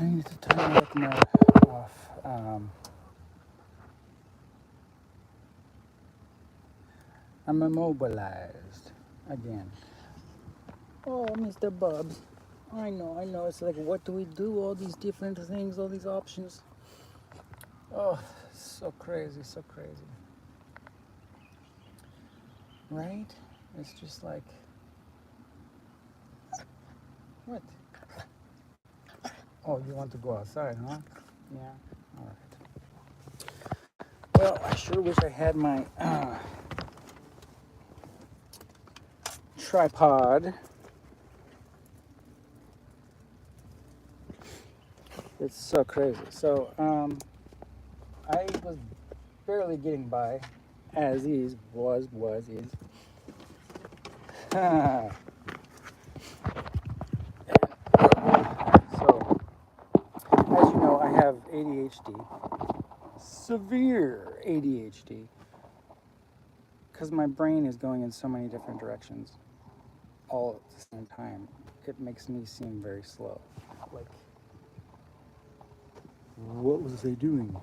I need to turn that note off. I'm immobilized again. Oh, Mr. Bubs. I know. It's like, what do we do? All these different things, all these options. Oh, so crazy, so crazy. Right? It's just like, what? Oh, you want to go outside, huh? Yeah. All right. Well, I sure wish I had my tripod. It's so crazy. So, I was barely getting by, as is, is. So, as you know, I have ADHD, severe ADHD, because my brain is going in so many different directions all at the same time. It makes me seem very slow. Like, what was I doing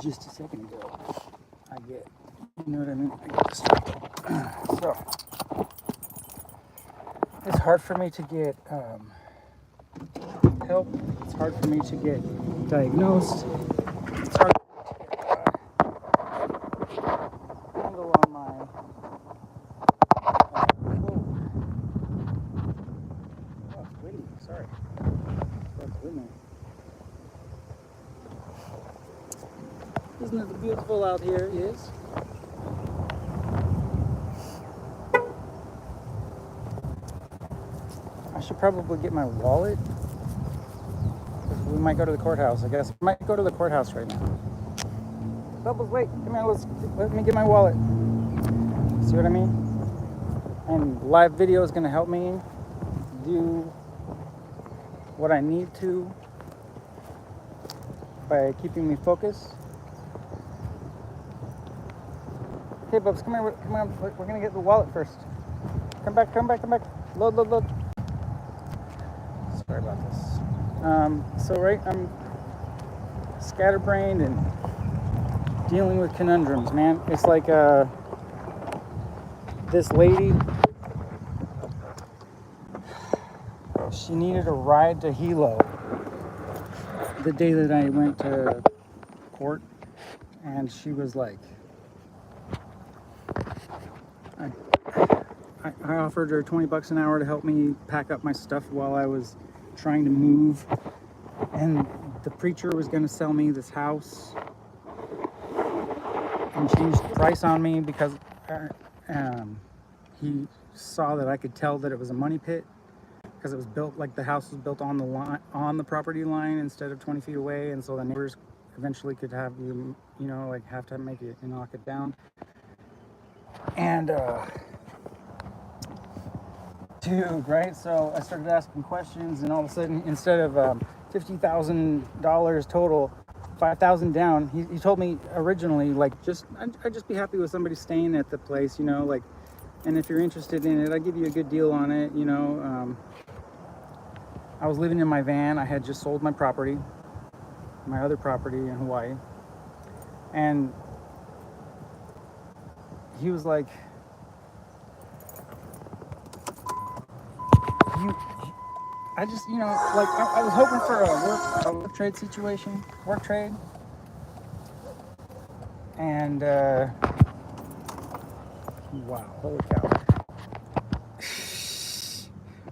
just a second ago? I get, you know what I mean? I get distracted. So, it's hard for me to get help. It's hard for me to get diagnosed. It's hard to handle on my. Oh, it's windy. Sorry. It's windy. Isn't it beautiful out here? Yes. I should probably get my wallet. We might go to the courthouse. I guess we might go to the courthouse right now. Bubbles, wait. Come here. Let me get my wallet. See what I mean? And live video is going to help me do what I need to by keeping me focused. Okay, Bubs, come here. Come on. We're going to get the wallet first. Come back. Load. Sorry about this. So right, I'm scatterbrained and dealing with conundrums, man. It's like this lady, she needed a ride to Hilo the day that I went to court, and she was like, I offered her $20 an hour to help me pack up my stuff while I was trying to move, and the preacher was going to sell me this house and changed the price on me because he saw that I could tell that it was a money pit because it was built, like the house was built on the line, on the property line instead of 20 feet away, and so the neighbors eventually could have like have to make it and knock it down. And dude, right? So I started asking questions, and all of a sudden, instead of $50,000 total, 5,000 down, he told me originally, like, I'd just be happy with somebody staying at the place, like, and if you're interested in it, I'd give you a good deal on it, I was living in my van. I had just sold my property, my other property in Hawaii, and he was like, I just, like, I was hoping for a work trade situation, and wow, holy cow.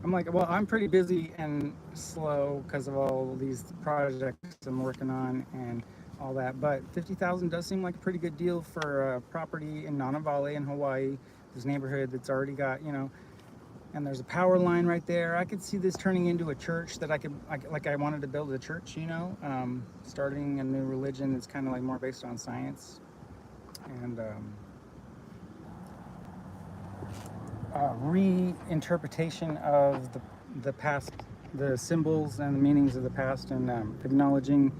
I'm like, well, I'm pretty busy and slow because of all these projects I'm working on and all that, but 50,000 does seem like a pretty good deal for a property in Nanavale in Hawaii, this neighborhood that's already got, and there's a power line right there. I could see this turning into a church that I wanted to build a church, starting a new religion that's kind of like more based on science and reinterpretation of the past, the symbols and the meanings of the past, and acknowledging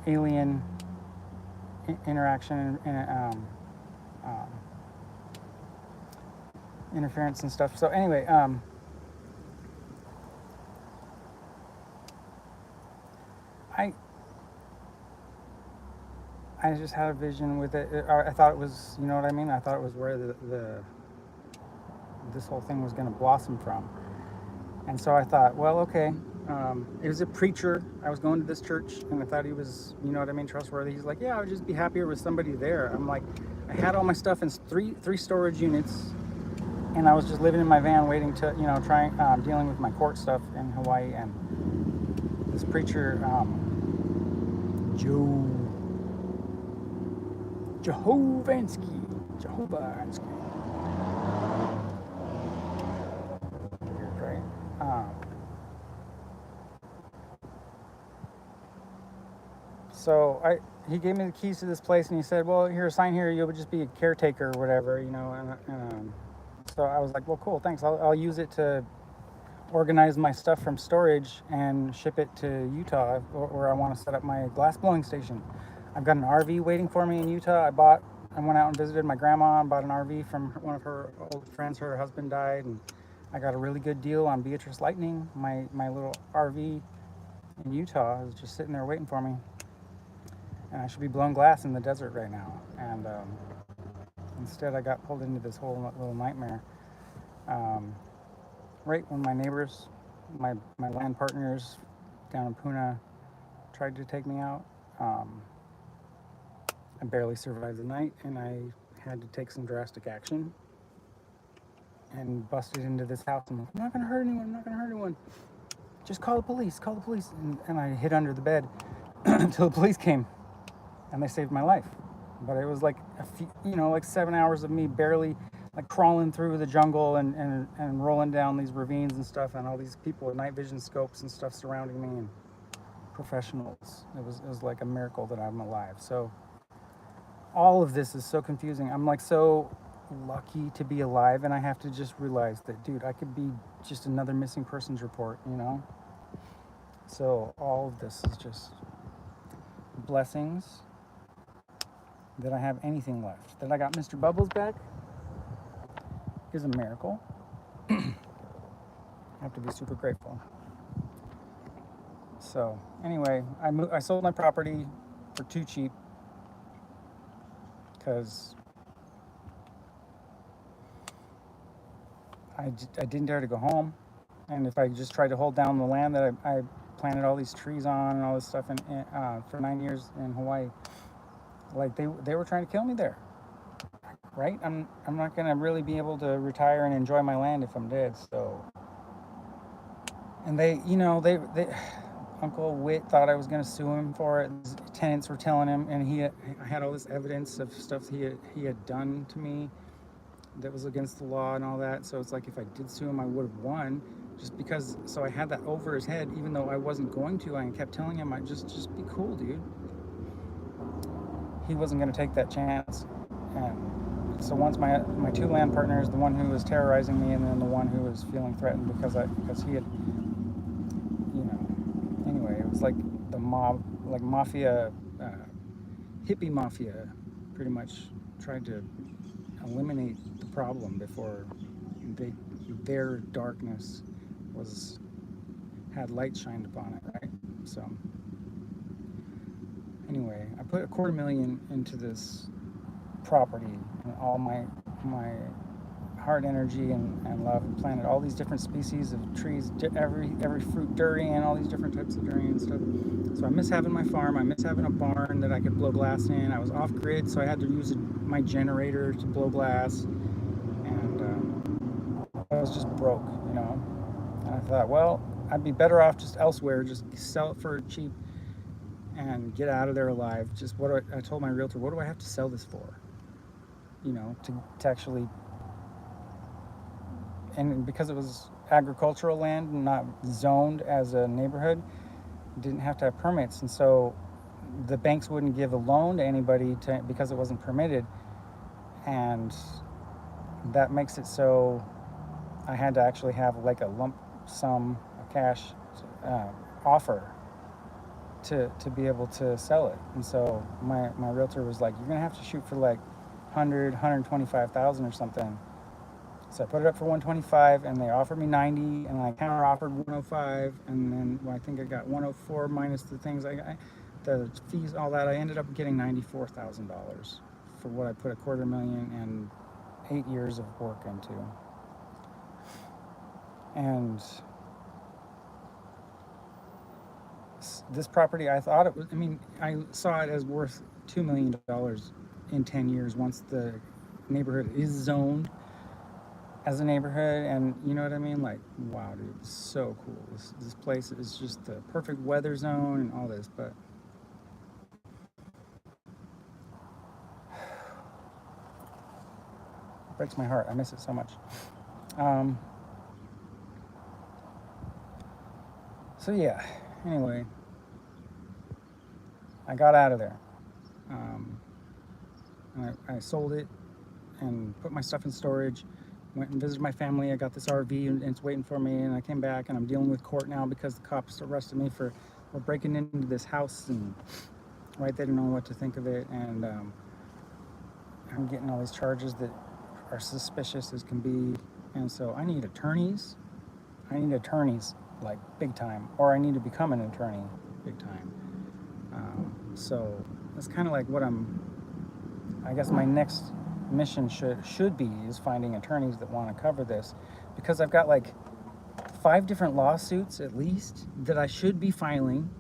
alien interaction and interference and stuff. So anyway, I I just had a vision with it. I thought it was, you know what I mean? I thought it was where the this whole thing was going to blossom from. And so I thought, well, okay. It was a preacher. I was going to this church, and I thought he was, you know what I mean, trustworthy. He's like, yeah, I would just be happier with somebody there. I'm like, I had all my stuff in three storage units, and I was just living in my van, waiting to, you know, trying dealing with my court stuff in Hawaii. And this preacher, Jehovahnsky, weird, right? So he gave me the keys to this place, and he said, well, here, sign here, you'll just be a caretaker or whatever, you know. So I was like, well, cool, thanks. I'll use it to organize my stuff from storage and ship it to Utah, where I want to set up my glass blowing station. I've got an RV waiting for me in Utah. I went out and visited my grandma and bought an RV from one of her old friends. Her husband died, and I got a really good deal on Beatrice Lightning. My little RV in Utah is just sitting there waiting for me. And I should be blowing glass in the desert right now. And instead, I got pulled into this whole little nightmare. Right when my neighbors, my land partners down in Puna, tried to take me out, I barely survived the night, and I had to take some drastic action and busted into this house. I'm like, I'm not going to hurt anyone. I'm not going to hurt anyone. Just call the police. Call the police. And I hid under the bed until the police came, and they saved my life. But it was like a few, you know, like 7 hours of me barely like crawling through the jungle and rolling down these ravines and stuff, and all these people with night vision scopes and stuff surrounding me, and professionals. It was like a miracle that I'm alive. So all of this is so confusing. I'm like so lucky to be alive, and I have to just realize that, dude, I could be just another missing persons report, you know? So all of this is just blessings that I have anything left. That I got Mr. Bubbles back is a miracle. I have to be super grateful. So anyway, I sold my property for too cheap because I didn't dare to go home. And if I just tried to hold down the land that I planted all these trees on and all this stuff for 9 years in Hawaii, like they were trying to kill me there, right? I'm not gonna really be able to retire and enjoy my land if I'm dead. So, and they Uncle Witt thought I was gonna sue him for it. His tenants were telling him, and I had all this evidence of stuff he had done to me that was against the law and all that. So it's like, if I did sue him, I would have won, just because. So I had that over his head, even though I wasn't going to. I kept telling him, I just be cool, dude. He wasn't going to take that chance. And so once my two land partners, the one who was terrorizing me, and then the one who was feeling threatened because he had, you know, anyway, it was like the mob, like mafia, hippie mafia, pretty much tried to eliminate the problem before their darkness had light shined upon it, right? So anyway, I put $250,000 into this property, and all my heart energy and love, and planted all these different species of trees, every fruit durian, all these different types of durian stuff. So I miss having my farm. I miss having a barn that I could blow glass in. I was off grid, so I had to use my generator to blow glass, and I was just broke, you know. And I thought, well, I'd be better off just elsewhere, just sell it for cheap and get out of there alive. Just I told my realtor, what do I have to sell this for? You know, to actually, and because it was agricultural land and not zoned as a neighborhood, didn't have to have permits, and so the banks wouldn't give a loan to anybody because it wasn't permitted, and that makes it so I had to actually have like a lump sum of cash offer to be able to sell it. And so my realtor was like, you're gonna have to shoot for like 125,000 or something. So I put it up for 125, and they offered me 90, and I counter offered 105, and then I think I got 104 minus the things the fees, all that. I ended up getting $94,000 for what I put a $250,000 and 8 years of work into. And this property, I thought it was, I mean, I saw it as worth $2 million in 10 years once the neighborhood is zoned as a neighborhood. And you know what I mean? Like, wow, dude, it's so cool. This place is just the perfect weather zone and all this, but it breaks my heart. I miss it so much. So yeah, anyway, I got out of there. I sold it and put my stuff in storage. Went and visited my family. I got this RV and it's waiting for me. And I came back and I'm dealing with court now because the cops arrested me for breaking into this house, and right, they didn't know what to think of it. And I'm getting all these charges that are suspicious as can be. And so I need attorneys. Like big time, or I need to become an attorney big time. So that's kind of like what I guess my next mission should be, is finding attorneys that want to cover this, because I've got like 5 different lawsuits at least that I should be filing,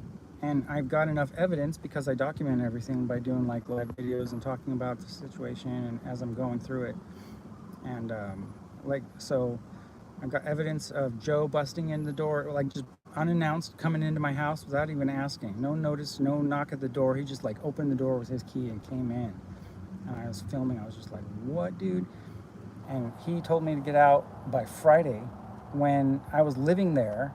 and I've got enough evidence because I document everything by doing like live videos and talking about the situation and as I'm going through it. And so I've got evidence of Joe busting in the door, like just unannounced, coming into my house without even asking. No notice, no knock at the door. He just like opened the door with his key and came in. And I was filming. I was just like, what, dude? And he told me to get out by Friday when I was living there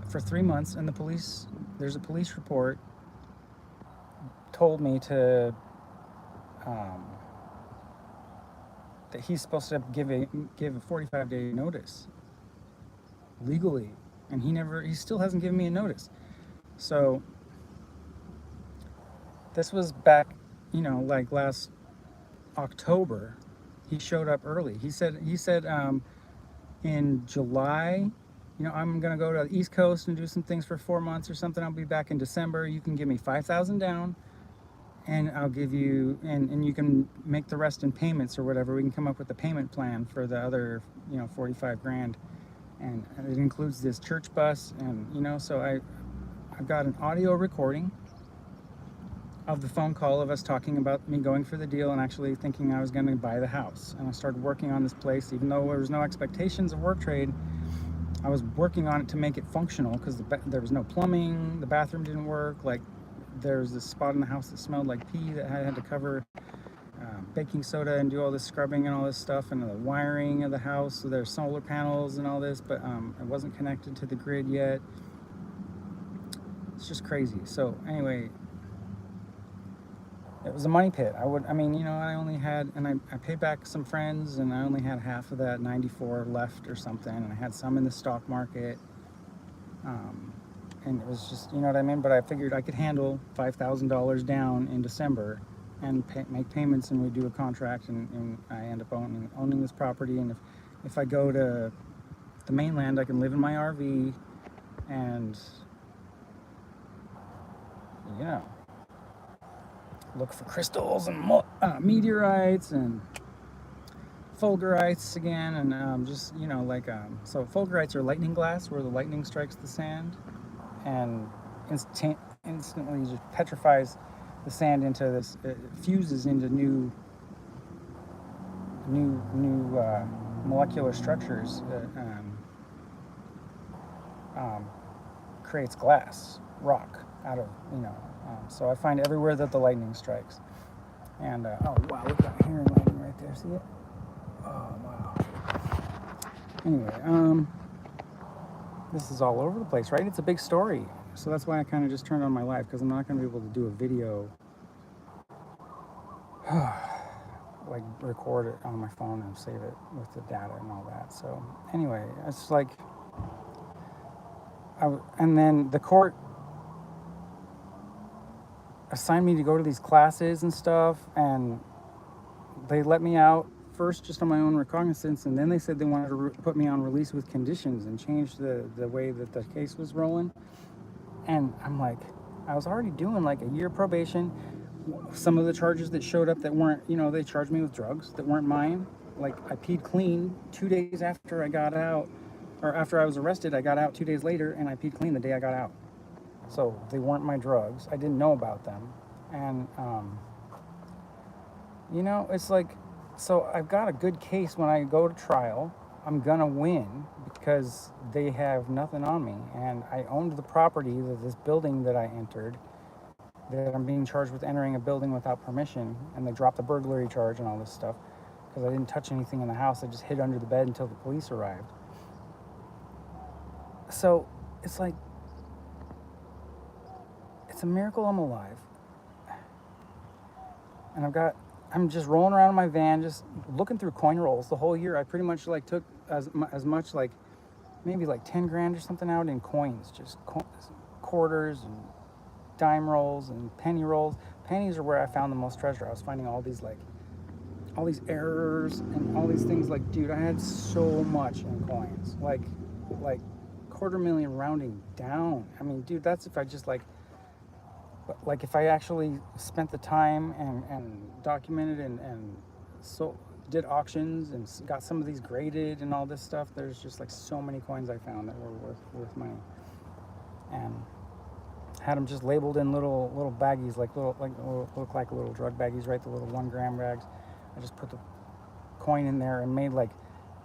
for 3 months. And there's a police report, told me to, that he's supposed to give a 45-day notice legally, and he still hasn't given me a notice. So this was back, like last October. He showed up early. He said in July, I'm gonna go to the East Coast and do some things for 4 months or something. I'll be back in December. You can give me $5,000 down, and I'll give you, and you can make the rest in payments or whatever. We can come up with a payment plan for the other, $45,000. And it includes this church bus. And, so I've got an audio recording of the phone call of us talking about me going for the deal and actually thinking I was going to buy the house. And I started working on this place, even though there was no expectations of work trade. I was working on it to make it functional, because there was no plumbing, the bathroom didn't work. Like, there's this spot in the house that smelled like pee that I had to cover baking soda and do all this scrubbing and all this stuff, and the wiring of the house. So there's solar panels and all this, but it wasn't connected to the grid yet. It's just crazy. So anyway, it was a money pit. I only had, and I paid back some friends, and I only had half of that 94 left or something, and I had some in the stock market. And it was just, you know what I mean? But I figured I could handle $5,000 down in December and make payments, and we do a contract, and I end up owning this property. And if I go to the mainland, I can live in my RV and, look for crystals and meteorites and fulgurites again. And so fulgurites are lightning glass, where the lightning strikes the sand and instantly just petrifies the sand into this, it fuses into new molecular structures that creates rock out of, so I find everywhere that the lightning strikes. And oh wow, look at that heron lightning right there, see it? Oh wow. Anyway, this is all over the place, right? It's a big story. So that's why I kind of just turned on my live, because I'm not going to be able to do a video, like record it on my phone and save it with the data and all that. So anyway, it's like, and then the court assigned me to go to these classes and stuff, and they let me out first just on my own recognizance, and then they said they wanted to put me on release with conditions and change the way that the case was rolling. And I'm like, I was already doing like a year probation. Some of the charges that showed up that weren't, they charged me with drugs that weren't mine. Like I peed clean 2 days after I got out, or after I was arrested. I got out 2 days later, and I peed clean the day I got out. So they weren't my drugs. I didn't know about them, and it's like, so I've got a good case when I go to trial. I'm gonna win because they have nothing on me, and I owned the property, this building that I entered, that I'm being charged with entering a building without permission, and they dropped the burglary charge and all this stuff because I didn't touch anything in the house. I just hid under the bed until the police arrived. So it's like, it's a miracle I'm alive, and I'm just rolling around in my van, just looking through coin rolls the whole year. I pretty much like took as much, like maybe like 10 grand or something out in coins, just quarters and dime rolls and penny rolls. Pennies are where I found the most treasure. I was finding all these errors and all these things. Like, dude, I had so much in coins, like $250,000 rounding down. I mean, dude, that's if I just like if I actually spent the time and documented and so did auctions and got some of these graded and all this stuff. There's just like so many coins I found that were worth money, and had them just labeled in little baggies, look like little drug baggies, right? The little 1 gram bags. I just put the coin in there and made like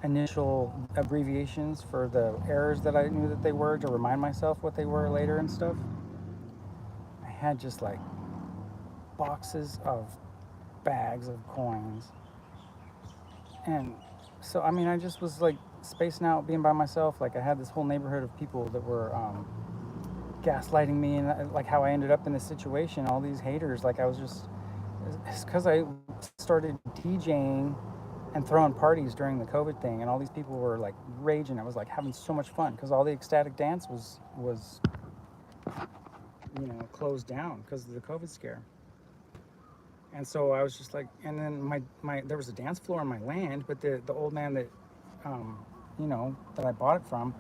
initial abbreviations for the errors that I knew that they were, to remind myself what they were later and stuff. I had just like boxes of bags of coins. And so, I mean, I just was like spacing out, being by myself. Like I had this whole neighborhood of people that were gaslighting me, and like how I ended up in this situation. All these haters, like it's because I started DJing and throwing parties during the COVID thing, and all these people were like raging. I was like having so much fun because all the ecstatic dance was closed down because of the COVID scare. And so I was just like, and then my there was a dance floor on my land, but the old man that that I bought it from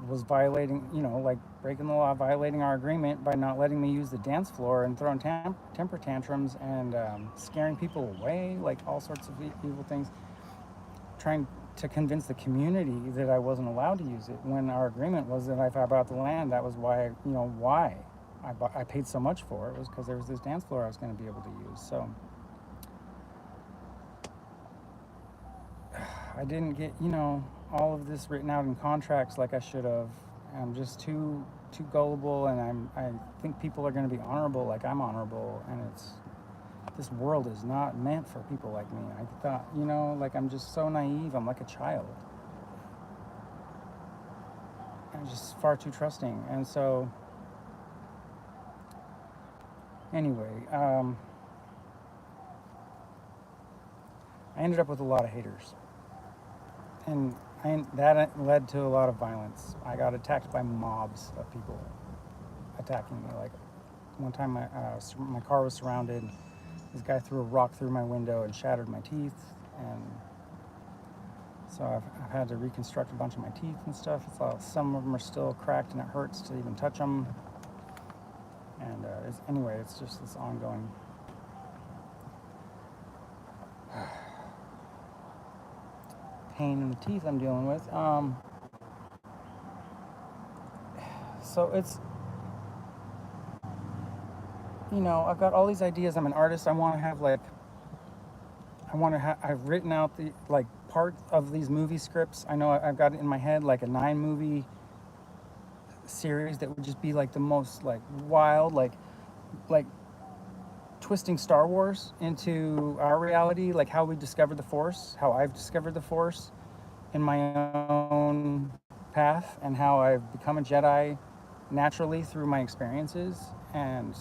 was violating, like breaking the law, violating our agreement by not letting me use the dance floor and throwing temper tantrums and scaring people away, like all sorts of evil things, trying to convince the community that I wasn't allowed to use it, when our agreement was that if I bought the land, that was why, why I paid so much for it, was because there was this dance floor I was going to be able to use. So I didn't get, all of this written out in contracts like I should have. I'm just too gullible, and I think people are going to be honorable like I'm honorable, and this world is not meant for people like me. I thought, like I'm just so naive. I'm like a child. I'm just far too trusting. And so anyway, I ended up with a lot of haters, and that led to a lot of violence. I got attacked by mobs of people attacking me. Like one time, my car was surrounded. This guy threw a rock through my window and shattered my teeth, and so I've had to reconstruct a bunch of my teeth and stuff. Some of them are still cracked, and it hurts to even touch them. And anyway, it's just this ongoing pain in the teeth I'm dealing with. So it's, I've got all these ideas. I'm an artist. I want to have I've written out the part of these movie scripts. I know I've got it in my head, like a 9-movie series that would just be like the most like wild, like twisting Star Wars into our reality, like how we discovered the Force, how I've discovered the Force in my own path, and how I've become a Jedi naturally through my experiences, and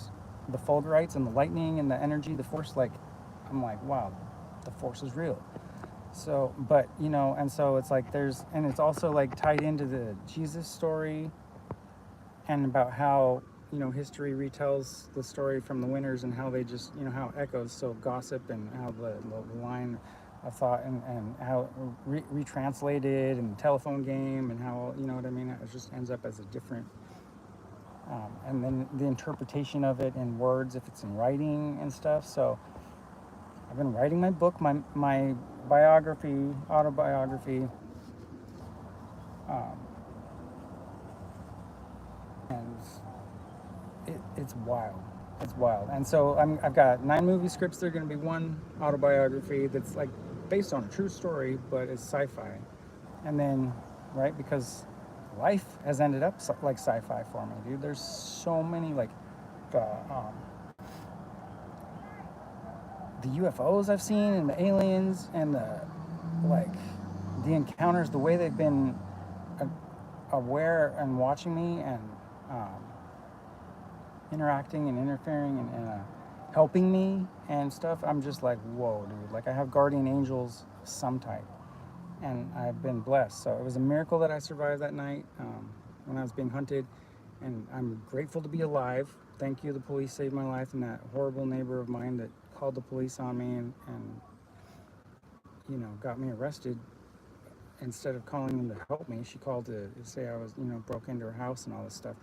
the Fulgurites and the lightning and the energy, the Force. Like, I'm like, wow, the Force is real. So, but and so it's like and it's also like tied into the Jesus story, and about how history retells the story from the winners, and how they just how it echoes. So gossip, and how the line of thought, and how retranslated and telephone game, and how, you know what I mean, it just ends up as a different, and then the interpretation of it in words if it's in writing and stuff. So I've been writing my book, my biography, autobiography, um, and it's wild. It's wild. And so I've got 9 movie scripts. They're going to be 1 autobiography that's like based on a true story, but it's sci-fi. And then, right, because life has ended up like sci-fi for me, dude. There's so many, like, the UFOs I've seen, and the aliens, and like the encounters, the way they've been aware and watching me, and interacting and interfering, and helping me and stuff. I'm just like, whoa, dude. Like, I have guardian angels of some type, and I've been blessed. So it was a miracle that I survived that night when I was being hunted, and I'm grateful to be alive. Thank you, the police saved my life, and that horrible neighbor of mine that called the police on me and you know, got me arrested. Instead of calling them to help me, she called to say I was, you know, broke into her house and all this stuff.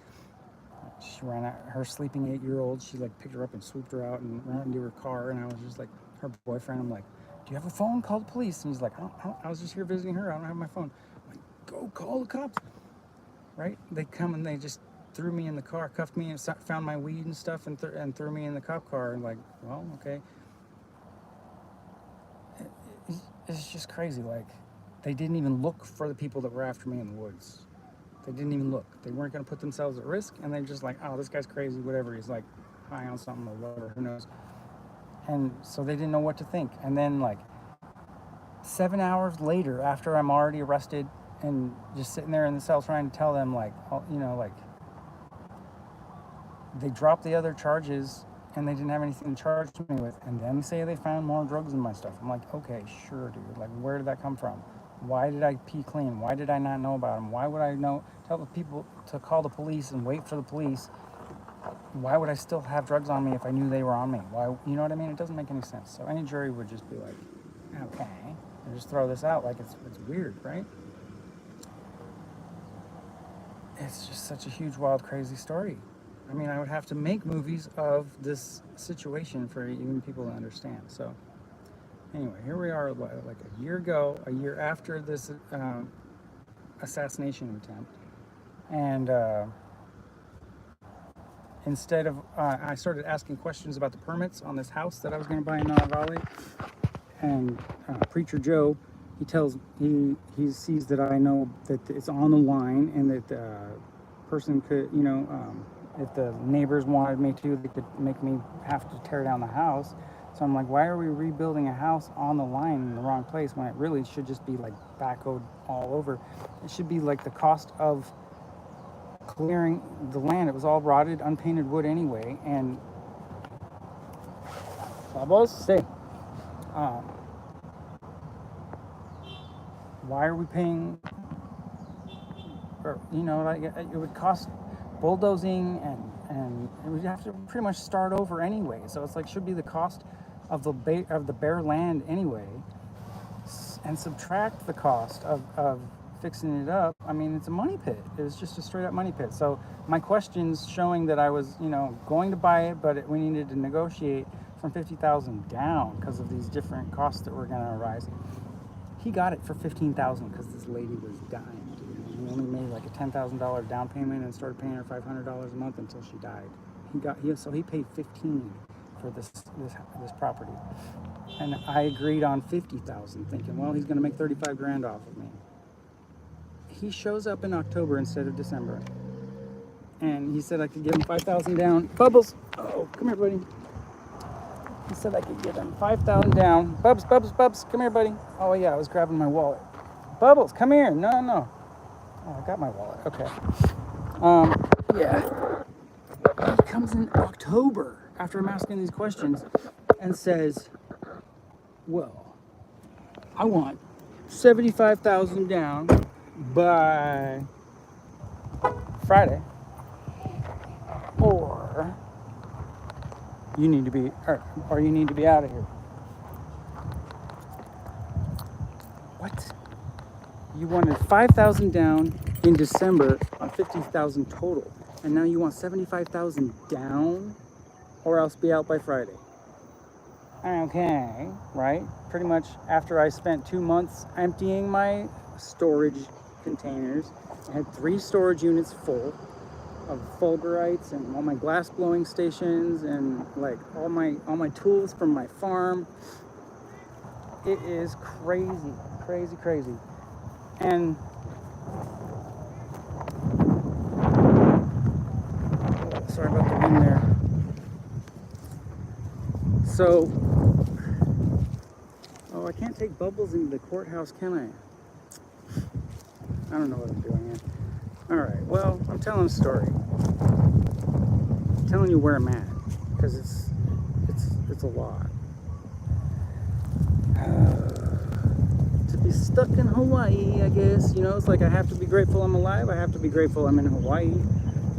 She ran out, her sleeping 8-year-old, she like picked her up and swooped her out and ran into her car, and I was just like, her boyfriend, I'm like, do you have a phone? Call the police. And he's like, I was just here visiting her, I don't have my phone. I'm like, go call the cops. Right? They come and they just threw me in the car, cuffed me, and found my weed and stuff, and threw me in the cop car. And like, well, okay. It's just crazy. Like, they didn't even look for the people that were after me in the woods. They didn't even look. They weren't going to put themselves at risk, and they're just like, oh, this guy's crazy, whatever. He's like high on something or whatever, who knows. And so they didn't know what to think. And then, like, 7 hours later, after I'm already arrested and just sitting there in the cell trying to tell them, like, you know, like, they dropped the other charges and they didn't have anything to charge me with, and then say they found more drugs in my stuff. I'm like, okay, sure, dude. Like, where did that come from? Why did I pee clean? Why did I not know about them? Why would I tell the people to call the police and wait for the police? Why would I still have drugs on me if I knew they were on me? Why, you know what I mean? It doesn't make any sense. So any jury would just be like, okay, and just throw this out like it's weird, right? It's just such a huge, wild, crazy story. I mean, I would have to make movies of this situation for even people to understand. So anyway, here we are, like a year ago, a year after this assassination attempt. And instead of, I started asking questions about the permits on this house that I was going to buy in Nana Valley. And Preacher Joe, he sees that I know that it's on the line, and that the person could, you know, if the neighbors wanted me to, they could make me have to tear down the house. So I'm like, why are we rebuilding a house on the line in the wrong place when it really should just be like backhoed all over? It should be like the cost of clearing the land. It was all rotted, unpainted wood anyway. And Bubbles, stay. Why are we paying? Or, you know, like, it would cost bulldozing, and it would have to pretty much start over anyway. So it's like, should be the cost of the bare land anyway, and subtract the cost of fixing it up. I mean, it's a money pit. It was just a straight up money pit. So my questions showing that I was, you know, going to buy it, but we needed to negotiate from $50,000 down because of these different costs that were going to arise. He got it for $15,000 because this lady was dying. He only made like a $10,000 down payment and started paying her $500 a month until she died. So he paid $15,000 for this property, and I agreed on $50,000, thinking, well, he's going to make $35,000 off of me. He shows up in October instead of December, and he said I could give him $5,000 down. Bubbles, oh, come here, buddy. He said I could give him $5,000 down. Bubs, come here, buddy. Oh yeah, I was grabbing my wallet. Bubbles, come here. No. Oh, I got my wallet. Okay. Yeah. He comes in October after I'm asking these questions and says, well, I want $75,000 down by Friday, or you need to be out of here. what? You wanted 5,000 down in December on 50,000 total, and now you want 75,000 down, or else be out by Friday. Okay, right? Pretty much after I spent 2 months emptying my storage containers, I had 3 storage units full of fulgurites and all my glass blowing stations and like all my tools from my farm. It is crazy, crazy, crazy. And sorry about the wind there. So, oh, I can't take bubbles into the courthouse, can I? I don't know what I'm doing here. All right, well, I'm telling a story. I'm telling you where I'm at, because it's a lot. To be stuck in Hawaii, I guess, you know, it's like I have to be grateful I'm alive. I have to be grateful I'm in Hawaii.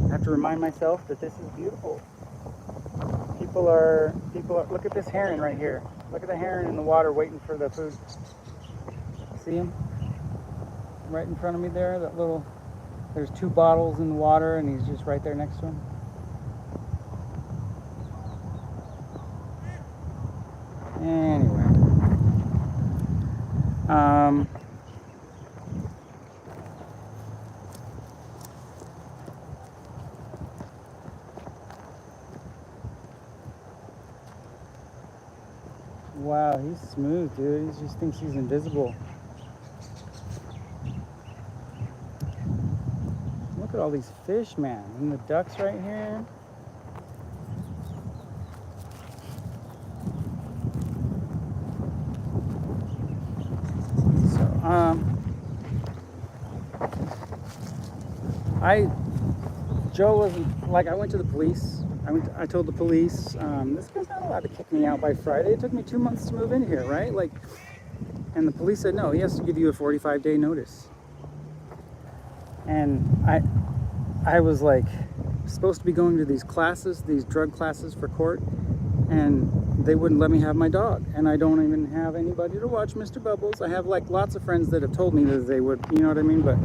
I have to remind myself that this is beautiful. People are, look at this heron right here. Look at the heron in the water waiting for the food. See him? Right in front of me there, that little, there's 2 bottles in the water and he's just right there next to him. Anyway. Wow, he's smooth, dude. He just thinks he's invisible. Look at all these fish, man. And the ducks right here. So, Joe wasn't, like, I went to the police. I told the police, this guy's not allowed to kick me out by Friday. It took me 2 months to move in here, right? Like, and the police said, no, he has to give you a 45-day notice. And I was like, supposed to be going to these classes, these drug classes for court, and they wouldn't let me have my dog. And I don't even have anybody to watch Mr. Bubbles. I have like lots of friends that have told me that they would, you know what I mean? But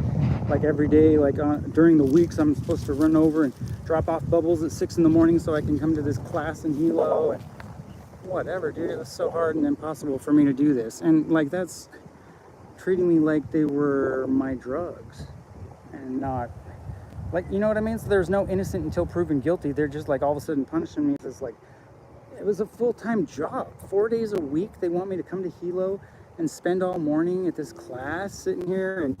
like every day, like during the weeks, I'm supposed to run over and drop off Bubbles at 6 in the morning so I can come to this class in Hilo and whatever, dude. It was so hard and impossible for me to do this. And like, that's treating me like they were my drugs and not, like, you know what I mean? So there's no innocent until proven guilty. They're just like all of a sudden punishing me. It's like, it was a full-time job, 4 days a week. They want me to come to Hilo and spend all morning at this class sitting here and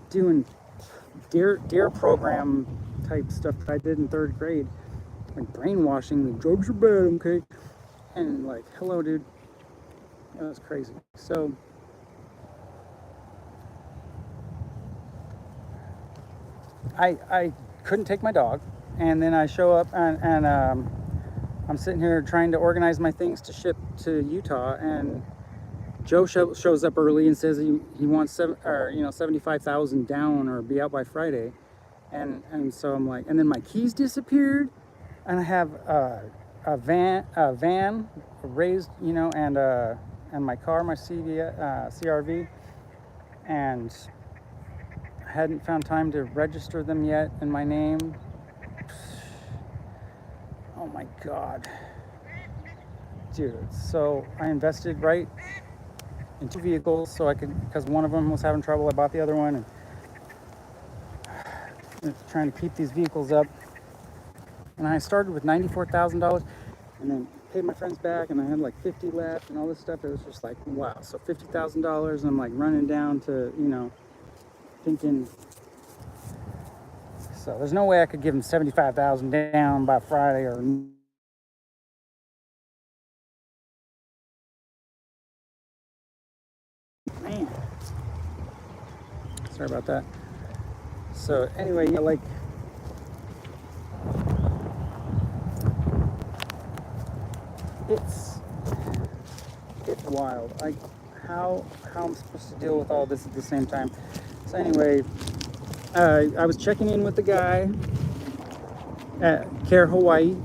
doing dare program type stuff that I did in 3rd grade, like brainwashing. The drugs are bad, okay? And like, hello, dude. That was crazy. So I couldn't take my dog, and then I show up and I'm sitting here trying to organize my things to ship to Utah, and Joe shows up early and says he wants 75,000 down or be out by Friday, and so I'm like, and then my keys disappeared, and I have a van raised, you know, and my car, my CRV, and I hadn't found time to register them yet in my name. Oh my God, dude. So I invested right in 2 vehicles so I could, because one of them was having trouble. I bought the other one and trying to keep these vehicles up. And I started with $94,000 and then paid my friends back, and I had like 50 left and all this stuff. It was just like, wow. So $50,000, and I'm like running down to, you know, thinking, so there's no way I could give him 75,000 down by Friday, or man. Sorry about that. So anyway, yeah, like, it's wild. Like how I'm supposed to deal with all this at the same time. So anyway, I was checking in with the guy at Care Hawaii,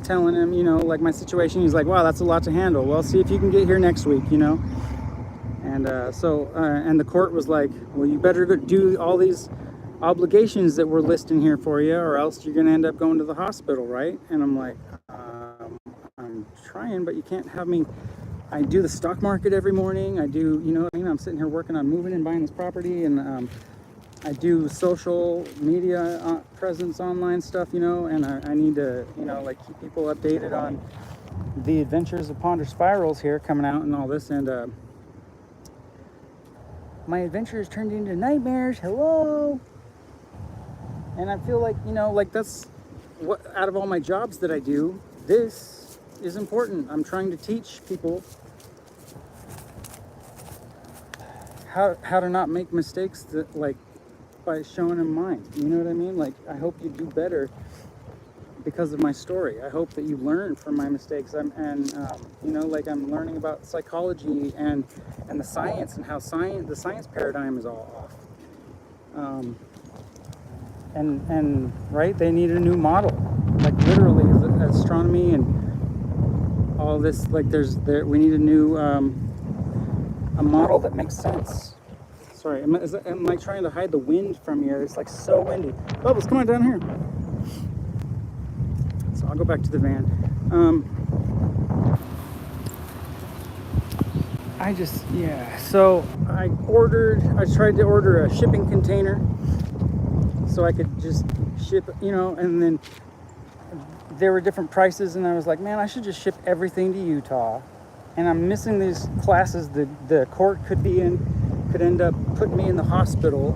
telling him, you know, like my situation. He's like, wow, that's a lot to handle. Well, see if you can get here next week, you know. And And and the court was like, well, you better go do all these obligations that we're listing here for you, or else you're going to end up going to the hospital, right? And I'm like, I'm trying, but you can't have me. I do the stock market every morning. I do, you know what I mean? I'm sitting here working on moving and buying this property, and I do social media presence, online stuff, you know, and I need to, you know, like keep people updated on the adventures of Ponder Spirals here coming out and all this. And my adventures turned into nightmares. Hello. And I feel like, you know, like that's what, out of all my jobs that I do, this is important. I'm trying to teach people how to not make mistakes that, like, by showing them mine. You know what I mean? Like, I hope you do better because of my story. I hope that you learn from my mistakes. You know, like, I'm learning about psychology and the science, and how the science paradigm is all off. And right, they need a new model, like literally astronomy and all this. Like, we need a new a model that makes sense. Sorry, I'm like trying to hide the wind from here. It's like so windy. Bubbles, come on down here. So I'll go back to the van. So I tried to order a shipping container so I could just ship, you know, and then there were different prices, and I was like, man, I should just ship everything to Utah. And I'm missing these classes that the court could end up putting me in the hospital.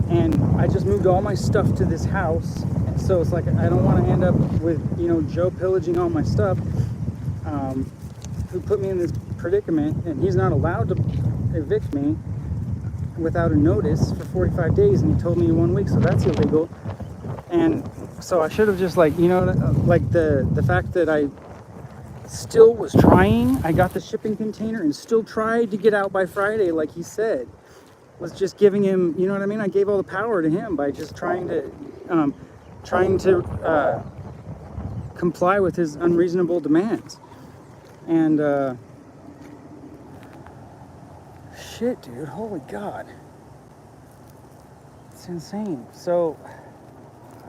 And I just moved all my stuff to this house. So it's like, I don't want to end up with, you know, Joe pillaging all my stuff, who put me in this predicament, and he's not allowed to evict me without a notice for 45 days, and he told me in 1 week, so that's illegal. And so I should have just, like, you know, like the fact that I still was trying, I got the shipping container and still tried to get out by Friday, like he said, was just giving him, you know what I mean? I gave all the power to him by just trying to comply with his unreasonable demands. And shit, dude, holy God, it's insane. So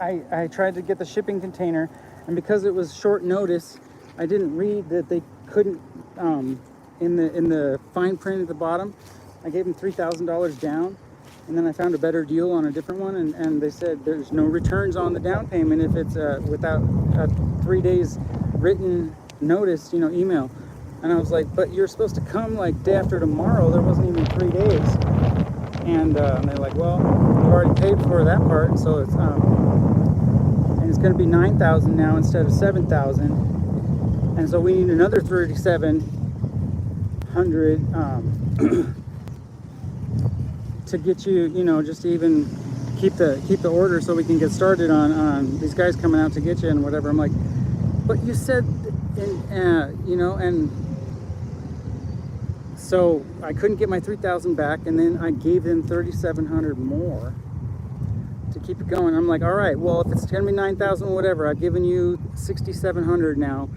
I tried to get the shipping container, and because it was short notice, I didn't read that they couldn't, in the fine print at the bottom, I gave them $3,000 down, and then I found a better deal on a different one, and they said there's no returns on the down payment if it's without 3 days written notice, you know, email. And I was like, but you're supposed to come like day after tomorrow. There wasn't even 3 days. And they're like, well, you already paid for that part, and so it's going to be $9,000 now instead of $7,000. And so we need another $3,700 to get you, you know, just to even keep the order so we can get started on these guys coming out to get you and whatever. I'm like, but you said, you know, and so I couldn't get my $3,000 back, and then I gave them $3,700 more to keep it going. I'm like, all right, well, if it's gonna be $9,000, whatever, I've given you $6,700 now.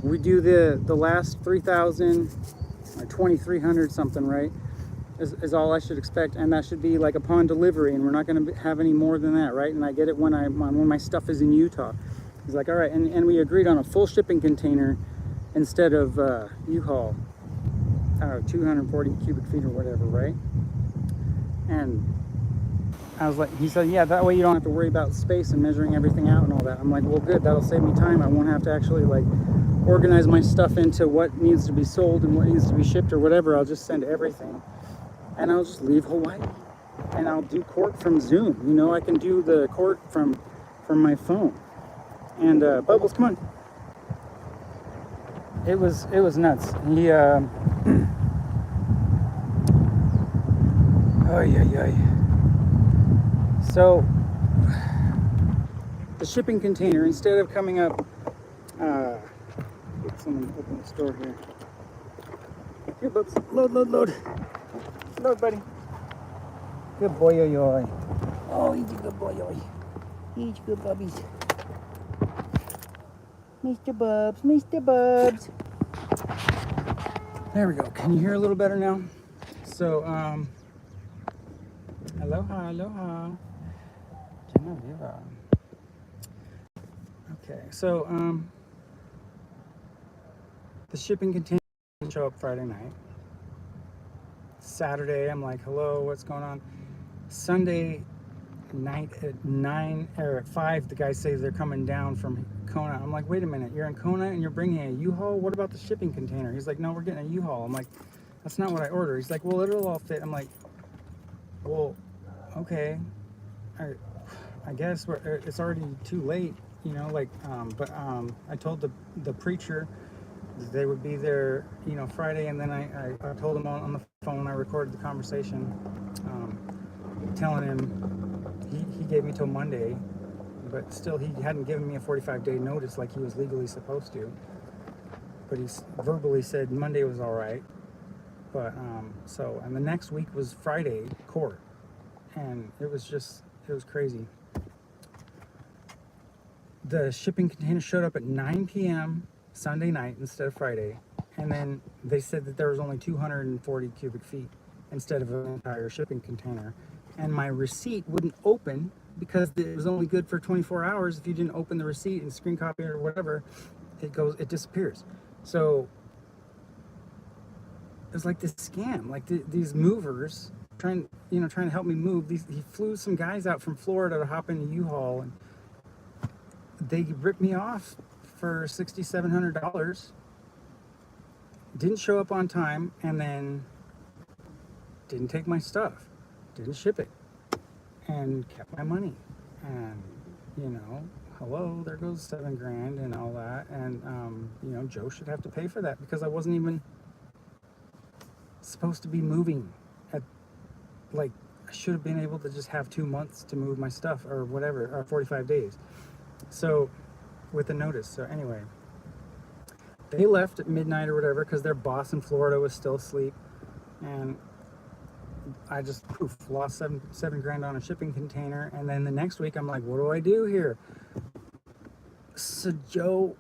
We do the last 3,000 or 2,300 something, right? Is all I should expect, and that should be like upon delivery, and we're not going to have any more than that, right? And I get it when my stuff is in Utah. He's like, all right, and we agreed on a full shipping container instead of U-Haul, 240 cubic feet or whatever, right? And I was like, he said, yeah, that way you don't have to worry about space and measuring everything out and all that. I'm like, well, good, that'll save me time. I won't have to actually like organize my stuff into what needs to be sold and what needs to be shipped or whatever. I'll just send everything, and I'll just leave Hawaii, and I'll do court from Zoom. You know, I can do the court from my phone. And Bubbles, come on. It was nuts. He oh yeah. So the shipping container, instead of coming up, someone open this door here. Here, Bubs, load, buddy. Good boy, yo. Oh, he's a good boy, yo. He's good, bubbies. Mr. Bubs. There we go. Can you hear a little better now? So, aloha, aloha. Genevieve. Okay, so, the shipping container didn't show up Friday night. Saturday, I'm like, hello, what's going on? Sunday night at 9 or at 5, the guy says they're coming down from Kona. I'm like, wait a minute, you're in Kona and you're bringing a U-Haul? What about the shipping container? He's like, no, we're getting a U-Haul. I'm like, that's not what I ordered. He's like, well, it'll all fit. I'm like, well, okay. I guess it's already too late, like, I told the preacher they would be there, Friday, and then I told him on the phone, I recorded the conversation, telling him he gave me till Monday, but still he hadn't given me a 45-day notice like he was legally supposed to, but he verbally said Monday was all right, but, and the next week was Friday court, and it was crazy. The shipping container showed up at 9 p.m. Sunday night instead of Friday, and then they said that there was only 240 cubic feet instead of an entire shipping container, and my receipt wouldn't open because it was only good for 24 hours. If you didn't open the receipt and screen copy it or whatever, it disappears. So it's like this scam, like these movers trying to help me move. He flew some guys out from Florida to hop in a U-Haul, and they ripped me off for $6,700. Didn't show up on time, and then didn't take my stuff, didn't ship it, and kept my money. And hello, there goes $7,000 and all that. And Joe should have to pay for that because I wasn't even supposed to be moving at, like, I should have been able to just have 2 months to move my stuff or whatever, or 45 days. So with the notice. So anyway, they left at midnight or whatever because their boss in Florida was still asleep, and I just lost $7,000 on a shipping container. And then the next week I'm like, what do I do here? So Joe,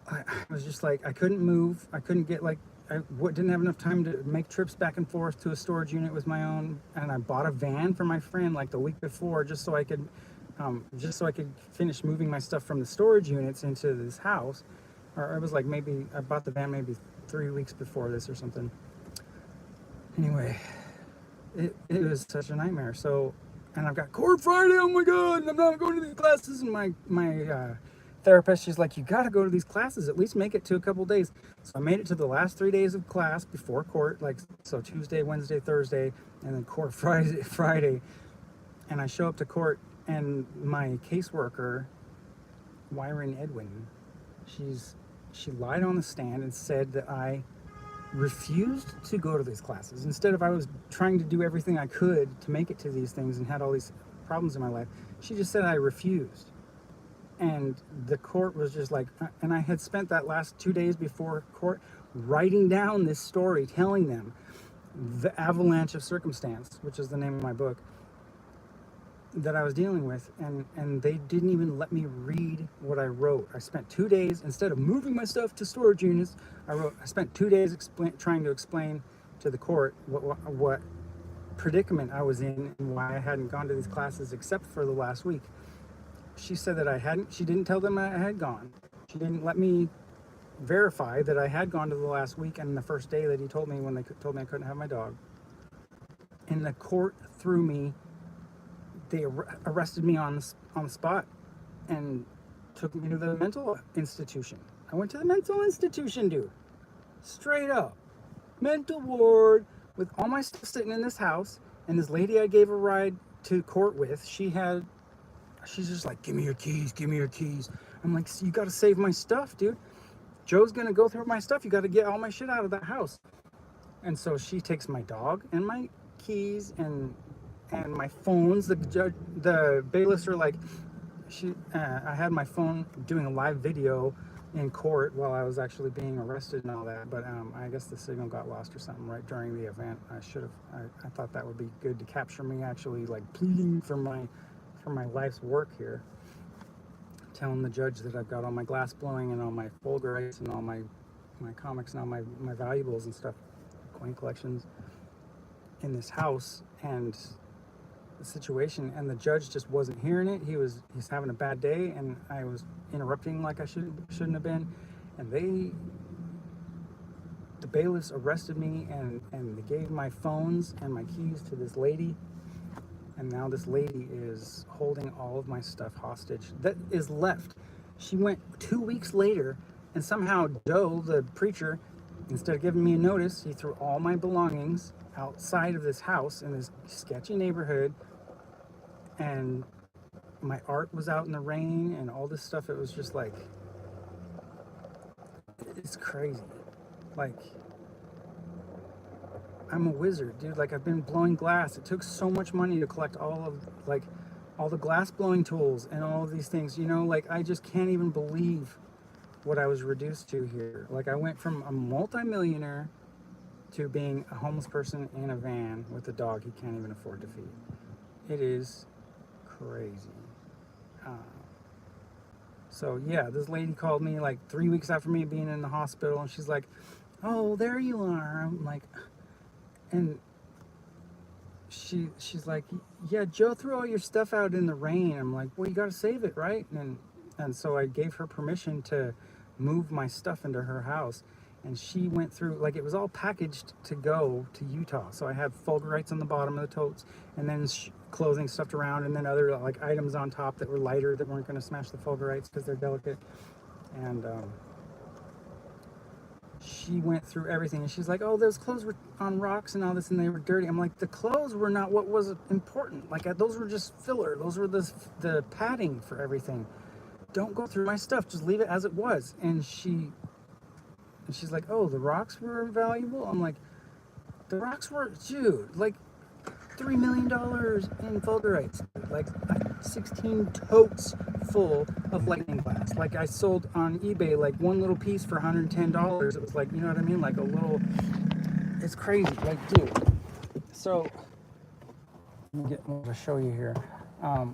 I was just like, I couldn't move. I couldn't get, like, I didn't have enough time to make trips back and forth to a storage unit with my own. And I bought a van for my friend like the week before just so I could finish moving my stuff from the storage units into this house. Or it was like, maybe I bought the van maybe 3 weeks before this or something. Anyway, it was such a nightmare. So, and I've got court Friday, oh my God, and I'm not going to these classes. And my therapist, she's like, you got to go to these classes, at least make it to a couple days. So I made it to the last 3 days of class before court, like, so Tuesday, Wednesday, Thursday, and then court Friday. And I show up to court, and my caseworker, Wyron Edwin, she lied on the stand and said that I refused to go to these classes. Instead of I was trying to do everything I could to make it to these things and had all these problems in my life, she just said I refused. And the court was just like, and I had spent that last 2 days before court writing down this story, telling them the avalanche of circumstance, which is the name of my book, that I was dealing with, and they didn't even let me read what I wrote. I spent 2 days, instead of moving my stuff to storage units, I spent 2 days trying to explain to the court what predicament I was in and why I hadn't gone to these classes except for the last week. She said that she didn't tell them I had gone. She didn't let me verify that I had gone to the last week and the first day that he told me, when they told me I couldn't have my dog. And the court threw me. They arrested me on the spot and took me to the mental institution. I went to the mental institution, dude. Straight up. Mental ward with all my stuff sitting in this house. And this lady I gave a ride to court with, she's just like, give me your keys, give me your keys. I'm like, you got to save my stuff, dude. Joe's going to go through my stuff. You got to get all my shit out of that house. And so she takes my dog and my keys and my phones. The bailiffs are like, I had my phone doing a live video in court while I was actually being arrested and all that, but I guess the signal got lost or something right during the event. I thought that would be good to capture me actually, like, pleading for my life's work here, telling the judge that I've got all my glass blowing and all my fulgurites and all my my comics and all my valuables and stuff, coin collections, in this house, and the situation, and the judge just wasn't hearing it. He's having a bad day, and I was interrupting like I shouldn't have been, and the bailiffs arrested me, and they gave my phones and my keys to this lady, and now this lady is holding all of my stuff hostage that is left. She went 2 weeks later, and somehow Joe, the preacher, instead of giving me a notice, he threw all my belongings outside of this house in this sketchy neighborhood, and my art was out in the rain and all this stuff. It was just like, it's crazy. Like, I'm a wizard, dude. Like, I've been blowing glass. It took so much money to collect all the glass blowing tools and all of these things, you know. Like, I just can't even believe what I was reduced to here. Like, I went from a multimillionaire to being a homeless person in a van with a dog he can't even afford to feed. It is crazy. So yeah, this lady called me like 3 weeks after me being in the hospital, and she's like, "Oh, there you are." I'm like, and she's like, "Yeah, Joe threw all your stuff out in the rain." I'm like, "Well, you got to save it, right?" And so I gave her permission to move my stuff into her house, and she went through, like, it was all packaged to go to Utah. So I had Fulgurites on the bottom of the totes, and then clothing stuffed around, and then other like items on top that were lighter that weren't going to smash the Fulgurites because they're delicate. And she went through everything, and she's like, "Oh, those clothes were on rocks and all this, and they were dirty." I'm like, the clothes were not what was important. Like, those were just filler. Those were the padding for everything. Don't go through my stuff. Just leave it as it was. And she's like, "Oh, the rocks were valuable?" I'm like, the rocks were, dude, like $3 million in Fulgurites. Like 16 totes full of lightning glass. Like, I sold on eBay like one little piece for $110. It was like, you know what I mean? Like a little, it's crazy. Like, dude. So, I'm gonna show you here. I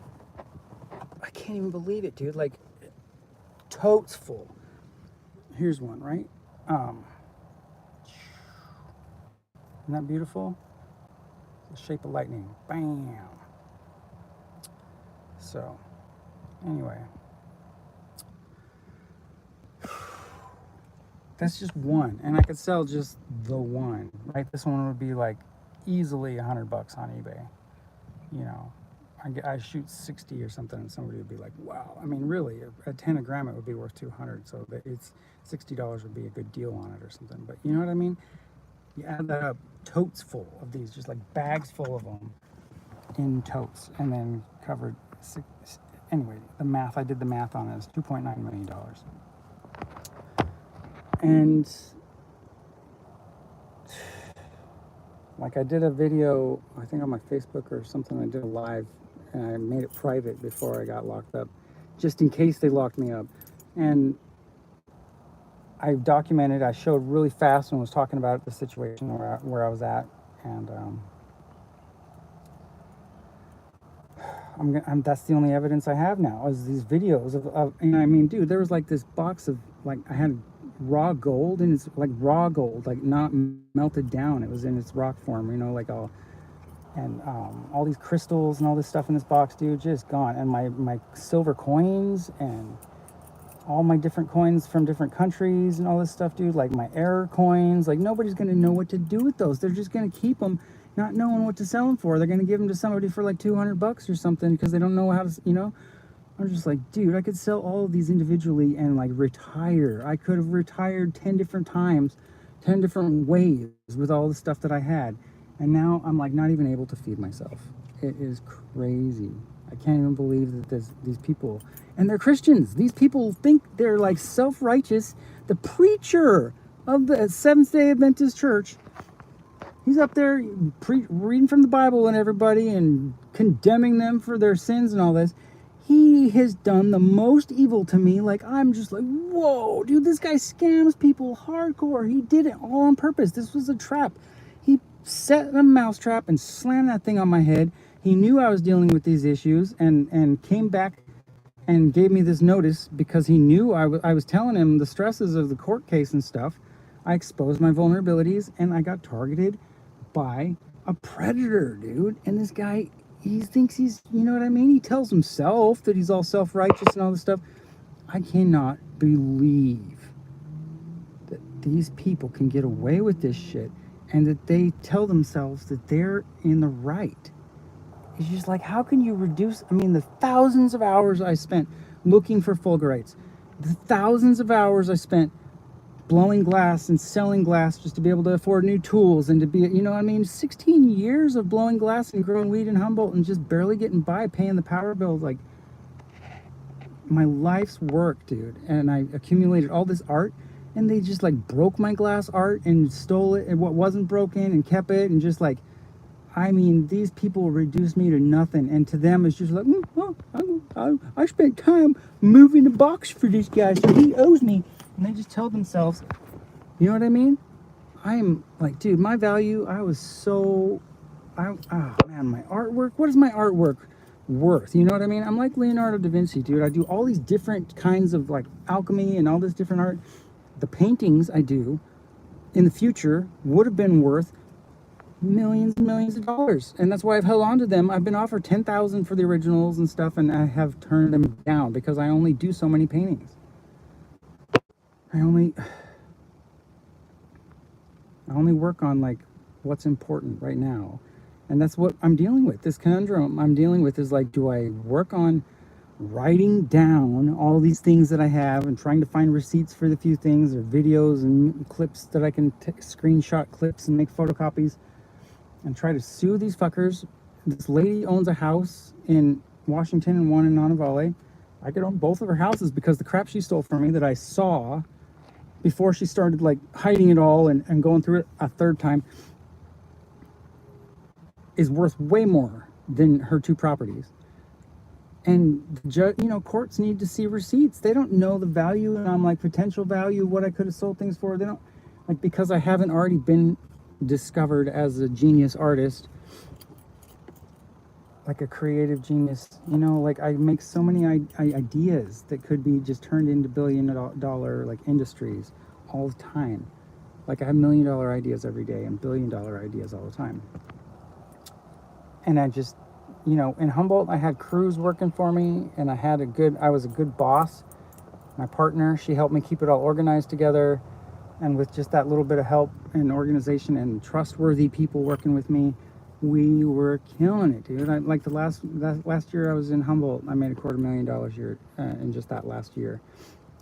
can't even believe it, dude. Like, totes full. Here's one, right? Isn't that beautiful? The shape of lightning. Bam. So, anyway. That's just one. And I could sell just the one, right? This one would be like easily $100 on eBay. You know, I shoot 60 or something, and somebody would be like, "Wow." I mean, really, a 10 a gram, it would be worth 200. So it's $60 would be a good deal on it or something. But you know what I mean? You add that up, totes full of these, just like bags full of them in totes, and then covered. Anyway, I did the math on it. It's $2.9 million. And like, I did a video, I think on my Facebook or something. I did a live, and I made it private before I got locked up, just in case they locked me up. And I documented, I showed really fast and was talking about the situation where I was at. And that's the only evidence I have now, is these videos of, and I mean, dude, there was like this box of, like, I had raw gold, and it's like raw gold, like not melted down. It was in its rock form, you know, like all these crystals and all this stuff in this box, dude, just gone. And my silver coins and all my different coins from different countries and all this stuff, dude, like my error coins. Like, nobody's gonna know what to do with those. They're just gonna keep them, not knowing what to sell them for. They're gonna give them to somebody for like $200 or something because they don't know how to, you know. I'm just like, dude, I could sell all of these individually and like retire. I could have retired 10 different times, 10 different ways with all the stuff that I had. And now I'm like not even able to feed myself. It is crazy. I can't even believe that these people, and they're Christians. These people think they're like self-righteous. The preacher of the Seventh-day Adventist Church, he's up there reading from the Bible and everybody and condemning them for their sins and all this. He has done the most evil to me. Like, I'm just like, whoa, dude, this guy scams people hardcore. He did it all on purpose. This was a trap. He set a mousetrap and slammed that thing on my head. He knew I was dealing with these issues and came back and gave me this notice because he knew I was telling him the stresses of the court case and stuff. I exposed my vulnerabilities and I got targeted by a predator, dude. And this guy, he thinks he's, you know what I mean? He tells himself that he's all self-righteous and all this stuff. I cannot believe that these people can get away with this shit and that they tell themselves that they're in the right. It's just like, how can you reduce? I mean, the thousands of hours I spent looking for fulgurites, the thousands of hours I spent blowing glass and selling glass just to be able to afford new tools and to be, you know, I mean, 16 years of blowing glass and growing weed in Humboldt and just barely getting by paying the power bills. Like, my life's work, dude. And I accumulated all this art, and they just like broke my glass art and stole it and what wasn't broken and kept it, and just like, I mean, these people reduce me to nothing, and to them it's just like, I spent time moving the box for this guy, so he owes me. And they just tell themselves, you know what I mean? I'm like, dude, my value, I was so, oh man, my artwork, what is my artwork worth? You know what I mean? I'm like Leonardo da Vinci, dude. I do all these different kinds of like alchemy and all this different art. The paintings I do in the future would have been worth millions and millions of dollars, and that's why I've held on to them. I've been offered 10,000 for the originals and stuff, and I have turned them down because I only do so many paintings. I only work on like what's important right now, and that's what I'm dealing with. This conundrum I'm dealing with is like, do I work on writing down all these things that I have and trying to find receipts for the few things, or videos and clips that I can screenshot clips and make photocopies and try to sue these fuckers? This lady owns a house in Washington and one in Nonavale. I could own both of her houses because the crap she stole from me that I saw before she started like hiding it all and going through it a third time is worth way more than her two properties. And the you know, courts need to see receipts. They don't know the value, and I'm like, potential value, what I could have sold things for. They don't, like, because I haven't already been discovered as a genius artist, like a creative genius, you know, like I make so many ideas that could be just turned into $billion like industries all the time. Like I have $1 million ideas every day and $1 billion ideas all the time. And I just, you know, in Humboldt, I had crews working for me, and I was a good boss. My partner, she helped me keep it all organized together. And with just that little bit of help and organization and trustworthy people working with me, we were killing it, dude. Like the last year I was in Humboldt, I made $250,000 a year in just that last year.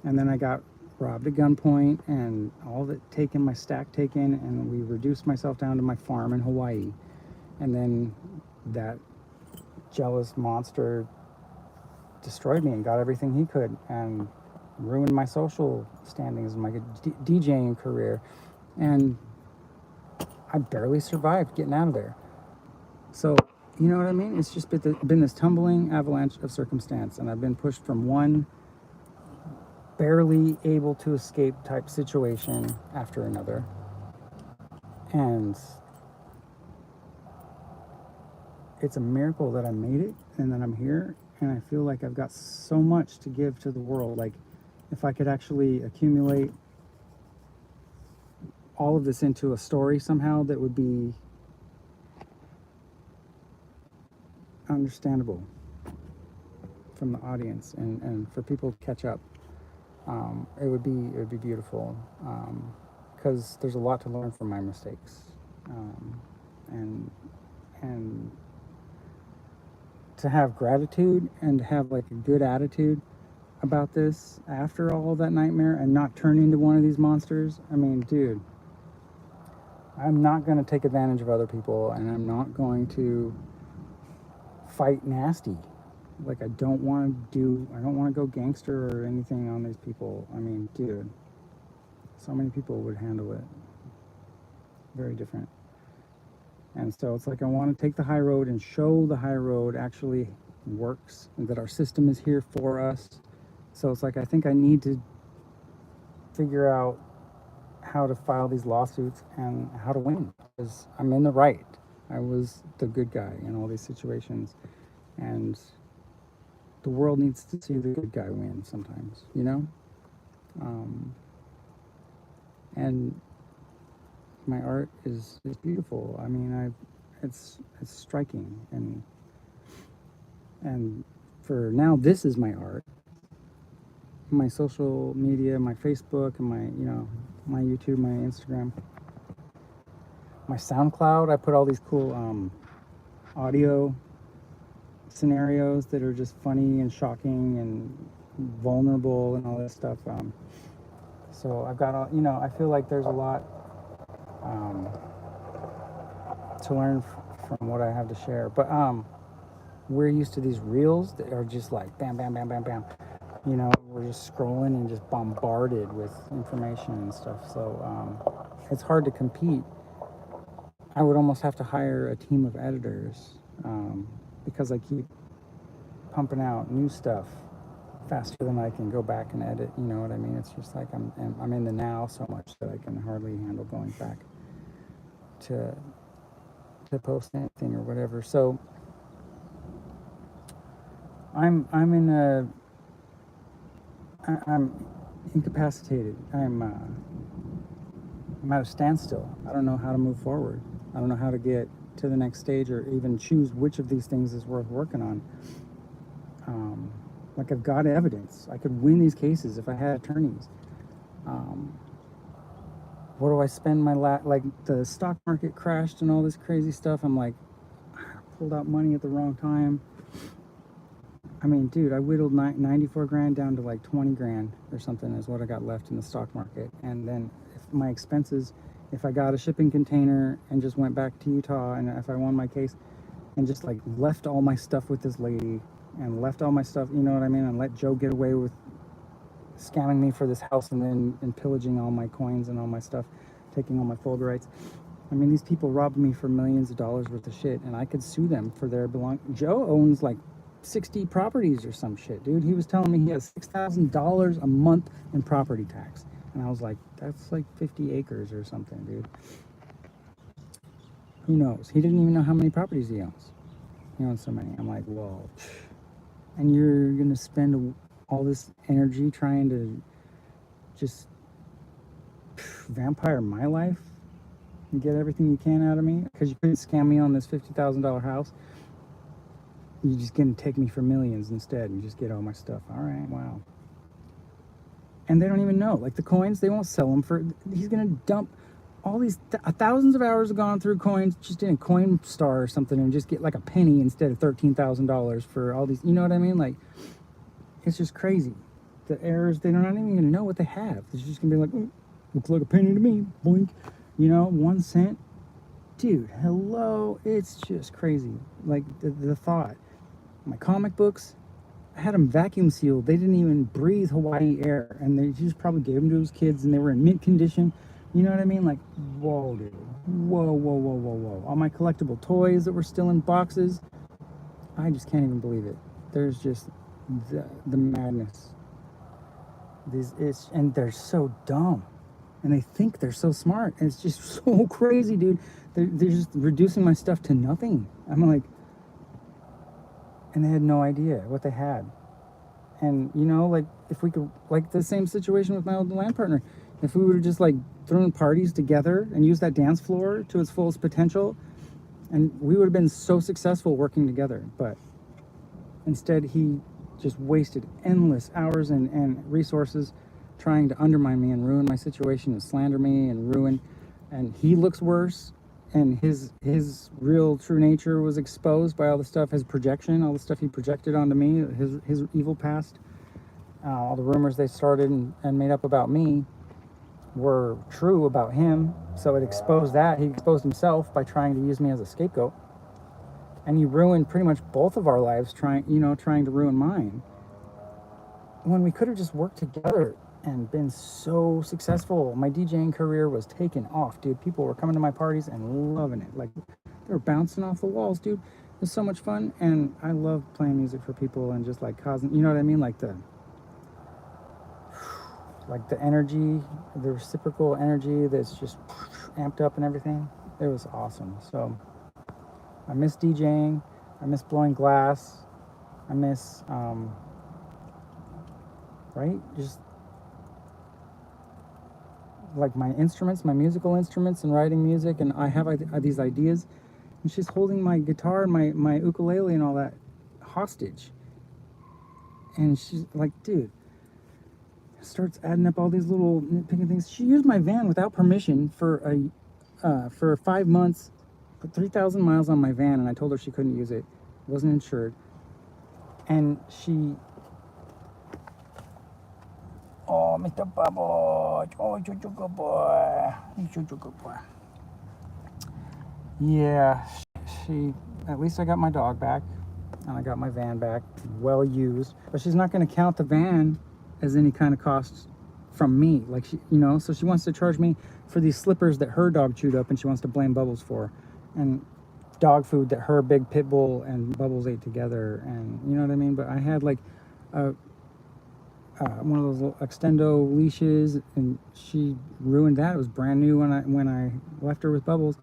And then I got robbed at gunpoint and all of it taken, my stack taken, and we reduced myself down to my farm in Hawaii. And then that jealous monster destroyed me and got everything he could and ruined my social standings and my DJing career, and I barely survived getting out of there. So, you know what I mean? It's just been this tumbling avalanche of circumstance, and I've been pushed from one barely able to escape type situation after another. And it's a miracle that I made it and that I'm here, and I feel like I've got so much to give to the world. Like, if I could actually accumulate all of this into a story somehow that would be understandable from the audience and for people to catch up, it would be beautiful, because there's a lot to learn from my mistakes, and to have gratitude and to have like a good attitude about this after all of that nightmare and not turn into one of these monsters. I mean, dude, I'm not going to take advantage of other people, and I'm not going to fight nasty. Like, I don't want to go gangster or anything on these people. I mean, dude, so many people would handle it very different. And so it's like, I want to take the high road and show the high road actually works and that our system is here for us. So it's like, I think I need to figure out how to file these lawsuits and how to win, because I'm in the right. I was the good guy in all these situations, and the world needs to see the good guy win sometimes, you know? And my art is beautiful. I mean, it's striking, and for now, this is my art. My social media, my Facebook, and my YouTube, my Instagram, my SoundCloud. I put all these cool audio scenarios that are just funny and shocking and vulnerable and all this stuff. So I've got all, I feel like there's a lot um, to learn from what I have to share. But we're used to these reels that are just like bam, bam, bam, bam, bam. We're just scrolling and just bombarded with information and stuff. So it's hard to compete. I would almost have to hire a team of editors because I keep pumping out new stuff faster than I can go back and edit. You know what I mean? It's just like I'm in the now so much that I can hardly handle going back to post anything or whatever. So I'm incapacitated. I'm at a standstill. I don't know how to move forward. I don't know how to get to the next stage or even choose which of these things is worth working on. Like I've got evidence. I could win these cases if I had attorneys. What do I spend like the stock market crashed and all this crazy stuff. I'm like, I pulled out money at the wrong time. I mean, dude, I whittled 94 grand down to like 20 grand or something is what I got left in the stock market. And then if my expenses, if I got a shipping container and just went back to Utah, and if I won my case and just like left all my stuff with this lady and left all my stuff, you know what I mean? And let Joe get away with scamming me for this house and pillaging all my coins and all my stuff, taking all my fulgurites. I mean, these people robbed me for millions of dollars worth of shit, and I could sue them for their Joe owns like 60 properties or some shit, dude. He was telling me he has $6,000 a month in property tax. And I was like, that's like 50 acres or something, dude. Who knows? He didn't even know how many properties he owns. He owns so many. I'm like, whoa. And you're going to spend all this energy trying to just vampire my life and get everything you can out of me because you couldn't scam me on this $50,000 house. You're just going to take me for millions instead and just get all my stuff. All right, wow. And they don't even know. Like the coins, they won't sell them for. He's going to dump all these thousands of hours have gone through coins just in a coin star or something and just get like a penny instead of $13,000 for all these. You know what I mean? Like, it's just crazy. The errors, they're not even going to know what they have. It's just going to be like, oh, looks like a penny to me. Boink. 1 cent. Dude, hello. It's just crazy. Like the thought. My comic books, I had them vacuum sealed. They didn't even breathe Hawaii air, and they just probably gave them to his kids, and they were in mint condition. You know what I mean? Like, whoa, dude. Whoa, whoa, whoa, whoa, whoa. All my collectible toys that were still in boxes. I just can't even believe it. There's just the madness. And they're so dumb. And they think they're so smart. And it's just so crazy, dude. They're just reducing my stuff to nothing. I'm like, and they had no idea what they had. And like if we could, like the same situation with my old land partner, if we would have just like thrown parties together and used that dance floor to its fullest potential, and we would have been so successful working together. But instead he just wasted endless hours and resources trying to undermine me and ruin my situation and slander me and ruin, and he looks worse, and his real true nature was exposed by all the stuff, his projection, all the stuff he projected onto me, his evil past, all the rumors they started and made up about me were true about him. So it exposed that. He exposed himself by trying to use me as a scapegoat, and he ruined pretty much both of our lives trying to ruin mine, when we could have just worked together and been so successful. My DJing career was taking off, dude. People were coming to my parties and loving it. Like, they were bouncing off the walls, dude. It was so much fun, and I love playing music for people and just like causing, you know what I mean? Like the energy, the reciprocal energy that's just amped up and everything. It was awesome. So I miss DJing. I miss blowing glass. I miss, right? Just like my instruments, my musical instruments, and writing music, and I have these ideas, and she's holding my guitar and my ukulele and all that hostage. And she's like, dude, starts adding up all these little nitpicking things. She used my van without permission for 5 months, put 3,000 miles on my van, and I told her she couldn't use it. It wasn't insured. And she, oh, Mr. Bubble, oh, you're a good boy, you're a good boy. Yeah, she, at least I got my dog back, and I got my van back, well used. But she's not going to count the van as any kind of cost from me, like she, so she wants to charge me for these slippers that her dog chewed up, and she wants to blame Bubbles for, and dog food that her big pit bull and Bubbles ate together, and you know what I mean. But I had like one of those little extendo leashes, and she ruined that. It was brand new when I left her with Bubbles,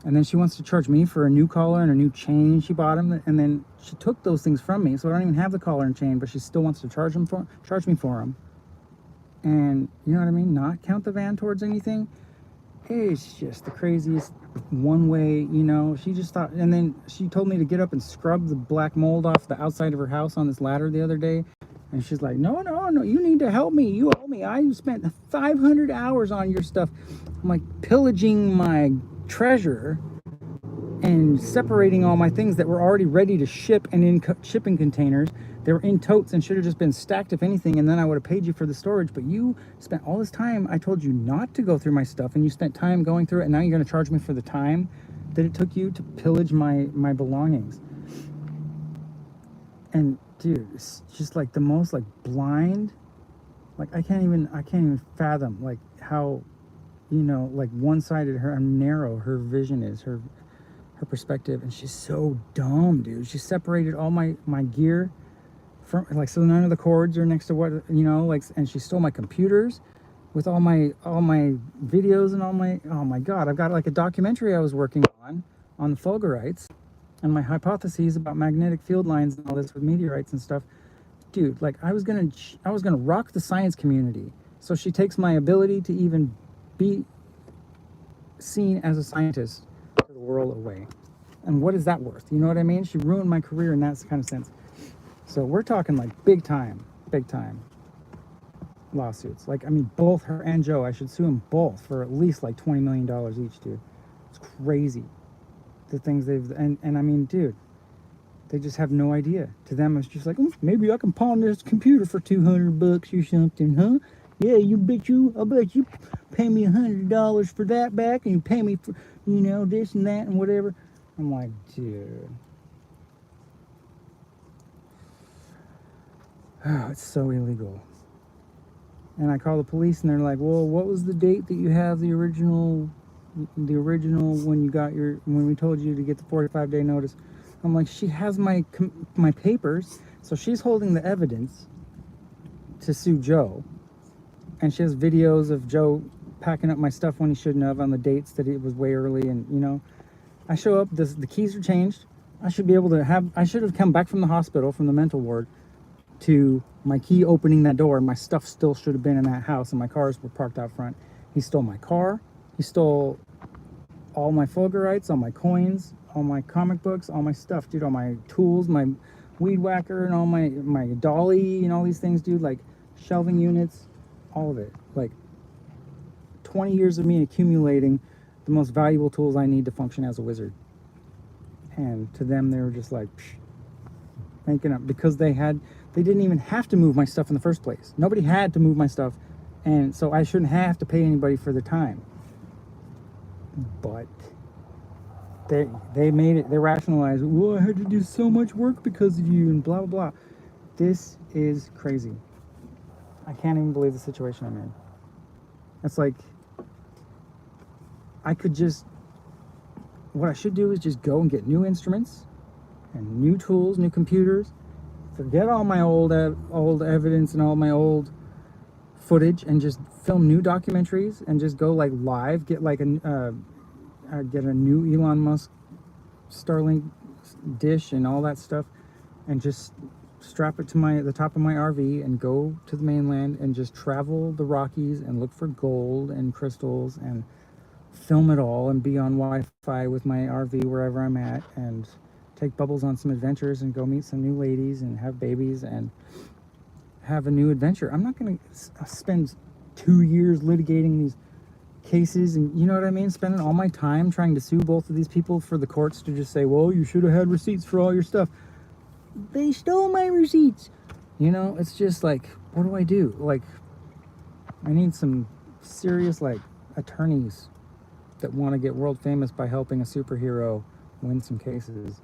and then she wants to charge me for a new collar and a new chain she bought him, and then she took those things from me, so I don't even have the collar and chain, but she still wants to charge me for them. And you know what I mean, not count the van towards anything. It's just the craziest one way, she just thought. And then she told me to get up and scrub the black mold off the outside of her house on this ladder the other day, and she's like, no, you need to help me, you owe me, I spent 500 hours on your stuff. I'm like, pillaging my treasure and separating all my things that were already ready to ship and in shipping containers. They were in totes and should have just been stacked, if anything, and then I would have paid you for the storage. But you spent all this time. I told you not to go through my stuff, and you spent time going through it, and now you're going to charge me for the time that it took you to pillage my belongings. And dude, it's just like the most like blind, like I can't even fathom like how, like one-sided how narrow her vision is, her perspective. And she's so dumb, dude. She separated all my gear from, like, so none of the cords are next to what, like, and she stole my computers with all my videos and all my, oh my god, I've got like a documentary I was working on the fulgurites and my hypotheses about magnetic field lines and all this with meteorites and stuff. Dude, like I was gonna rock the science community. So she takes my ability to even be seen as a scientist to the world away. And what is that worth? You know what I mean? She ruined my career in that kind of sense. So we're talking like big time lawsuits. Like, I mean, both her and Joe, I should sue them both for at least like $20 million each, dude. It's crazy. The things they've, and I mean, dude, they just have no idea. To them, it's just like, maybe I can pawn this computer for $200 or something, huh? Yeah, I'll bet you pay me $100 for that back, and you pay me for, this and that and whatever. I'm like, dude. Oh, it's so illegal. And I call the police, and they're like, well, what was the date that you have the original when we told you to get the 45-day notice? I'm like, she has my papers, so she's holding the evidence to sue Joe, and she has videos of Joe packing up my stuff when he shouldn't have on the dates that it was way early. And I show up, the keys are changed. I should have come back from the hospital, from the mental ward, to my key opening that door, and my stuff still should have been in that house, and my cars were parked out front. He stole my car. He stole all my fulgurites, all my coins, all my comic books, all my stuff, dude, all my tools, my weed whacker, and all my dolly, and all these things, dude, like shelving units, all of it. Like 20 years of me accumulating the most valuable tools I need to function as a wizard. And to them, they were just like, thanking up, because they didn't even have to move my stuff in the first place. Nobody had to move my stuff, and so I shouldn't have to pay anybody for the time. But they made it, they rationalized, well, I had to do so much work because of you, and blah blah blah. This is crazy. I can't even believe the situation I'm in. It's like, what I should do is just go and get new instruments and new tools, new computers, forget all my old evidence and all my old footage, and just film new documentaries, and just go like live, get like get a new Elon Musk Starlink dish and all that stuff, and just strap it to the top of my RV and go to the mainland and just travel the Rockies and look for gold and crystals and film it all and be on Wi-Fi with my RV wherever I'm at and take Bubbles on some adventures and go meet some new ladies and have babies and have a new adventure. I'm not going to spend 2 years litigating these cases and, you know what I mean, spending all my time trying to sue both of these people for the courts to just say, well, you should have had receipts for all your stuff. They stole my receipts. You know, it's just like, what do I do? Like, I need some serious, like, attorneys that want to get world famous by helping a superhero win some cases.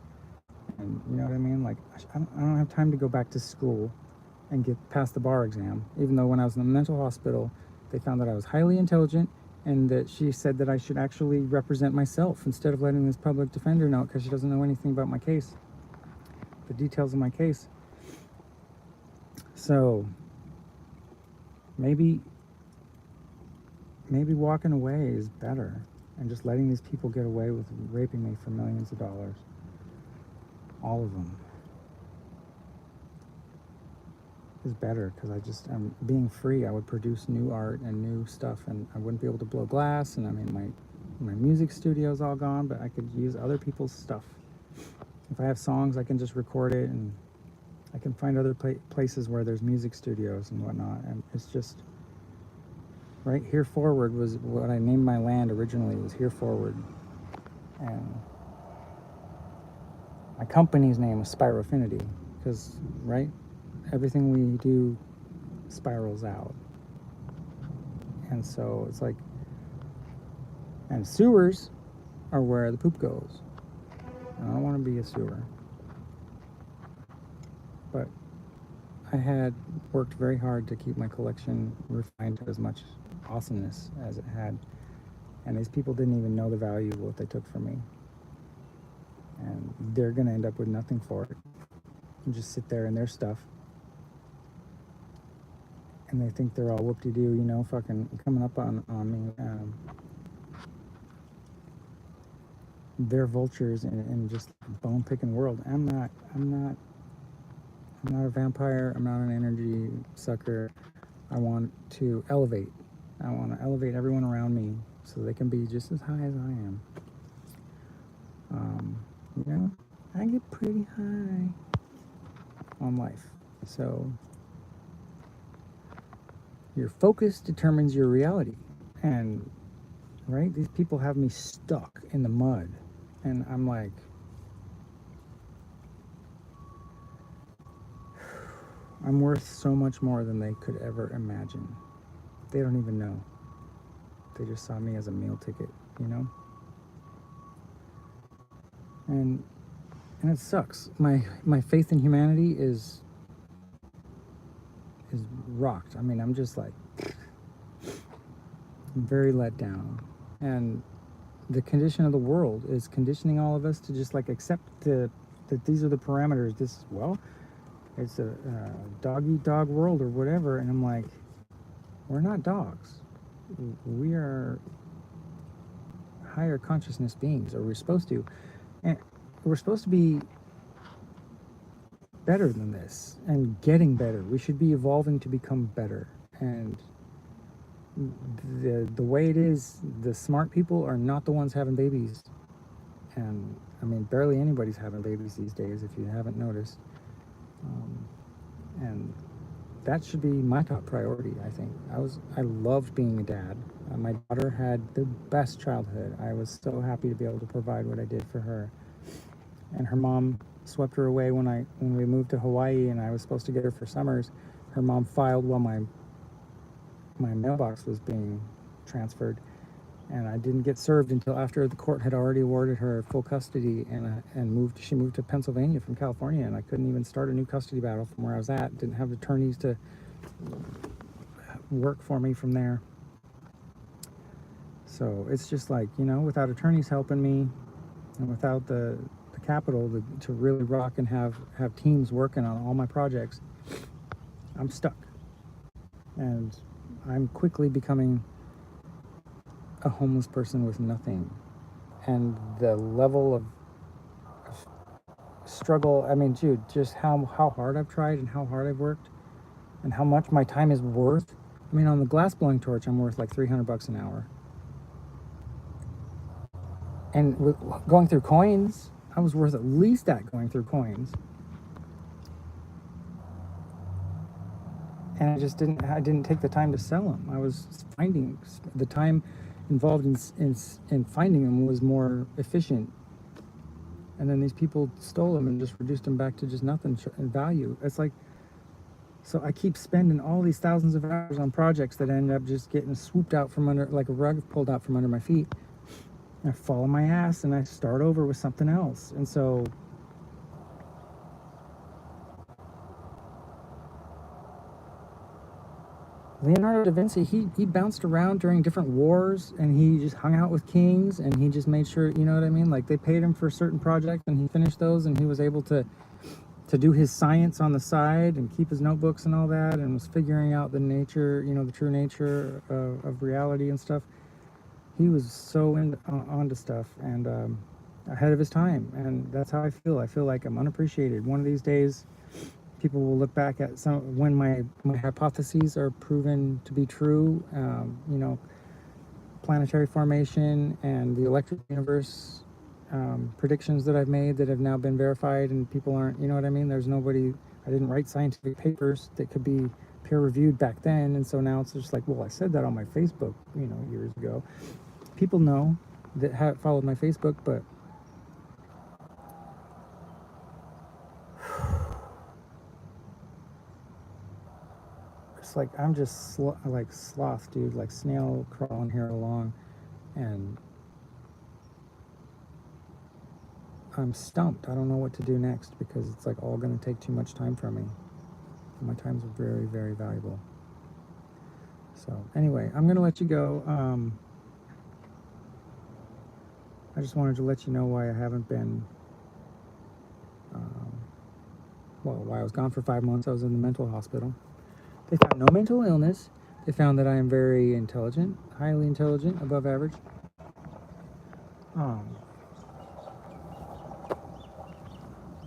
And you know what I mean? Like, I don't have time to go back to school and get past the bar exam, even though when I was in the mental hospital, they found that I was highly intelligent and that she said that I should actually represent myself instead of letting this public defender know, because she doesn't know anything about my case, the details of my case. So maybe walking away is better and just letting these people get away with raping me for millions of dollars. All of them is better, because I'm being free. I would produce new art and new stuff, and I wouldn't be able to blow glass, and I mean my music studio's all gone, but I could use other people's stuff. If I have songs, I can just record it, and I can find other places where there's music studios and whatnot. And it's just right here forward was what I named my land originally, was here forward, and my company's name was Spirofinity, because right, everything we do spirals out. And so it's like, and sewers are where the poop goes. And I don't want to be a sewer. But I had worked very hard to keep my collection refined to as much awesomeness as it had. And these people didn't even know the value of what they took from me. And they're going to end up with nothing for it. And just sit there in their stuff. And they think they're all whoop-de-doo, you know, fucking coming up on me. They're vultures in just bone-picking world. I'm not a vampire. I'm not an energy sucker. I want to elevate. I want to elevate everyone around me so they can be just as high as I am. You know, I get pretty high on life. So your focus determines your reality. And right, these people have me stuck in the mud. And I'm like, I'm worth so much more than they could ever imagine. They don't even know. They just saw me as a meal ticket, you know? And it sucks. My faith in humanity is rocked. I mean, I'm just like, I'm very let down. And the condition of the world is conditioning all of us to just like accept that these are the parameters. It's a dog-eat-dog world or whatever. And I'm like, we're not dogs. We are higher consciousness beings, or we're supposed to. And we're supposed to be better than this and getting better. We should be evolving to become better. And the way it is, the smart people are not the ones having babies. And I mean, barely anybody's having babies these days, if you haven't noticed. And that should be my top priority, I think. I loved being a dad. My daughter had the best childhood. I was so happy to be able to provide what I did for her. And her mom swept her away when we moved to Hawaii, and I was supposed to get her for summers. Her mom filed while my mailbox was being transferred, and I didn't get served until after the court had already awarded her full custody, and she moved to Pennsylvania from California, and I couldn't even start a new custody battle from where I was at. Didn't have attorneys to work for me from there. So it's just like, you know, without attorneys helping me and without the capital to really rock and have teams working on all my projects, I'm stuck. And I'm quickly becoming a homeless person with nothing. And the level of struggle. I mean, dude, just how hard I've tried and how hard I've worked and how much my time is worth. I mean, on the glass blowing torch, I'm worth like $300 an hour. And with going through coins, I was worth at least that going through coins. And I didn't take the time to sell them. I was finding the time involved in finding them was more efficient. And then these people stole them and just reduced them back to just nothing in value. It's like, so I keep spending all these thousands of hours on projects that end up just getting swooped out from under, like a rug pulled out from under my feet. I fall on my ass and I start over with something else. And so Leonardo da Vinci, he bounced around during different wars and he just hung out with kings and he just made sure, you know what I mean? Like they paid him for a certain project and he finished those and he was able to do his science on the side and keep his notebooks and all that and was figuring out the nature, you know, the true nature of reality and stuff. He was so onto stuff and ahead of his time, and that's how I feel. I feel like I'm unappreciated. One of these days, people will look back at when my hypotheses are proven to be true. You know, planetary formation and the electric universe predictions that I've made that have now been verified, and people aren't. You know what I mean? There's nobody. I didn't write scientific papers that could be peer-reviewed back then, and so now it's just like, well, I said that on my Facebook, you know, years ago. People know that have followed my Facebook, but it's like I'm just like sloth, dude, like snail crawling here along, and I'm stumped. I don't know what to do next because it's like all going to take too much time from me. My time's very, very valuable. So anyway, I'm going to let you go. I just wanted to let you know why I haven't been, why I was gone for 5 months. I was in the mental hospital. They found no mental illness. They found that I am very intelligent, highly intelligent, above average.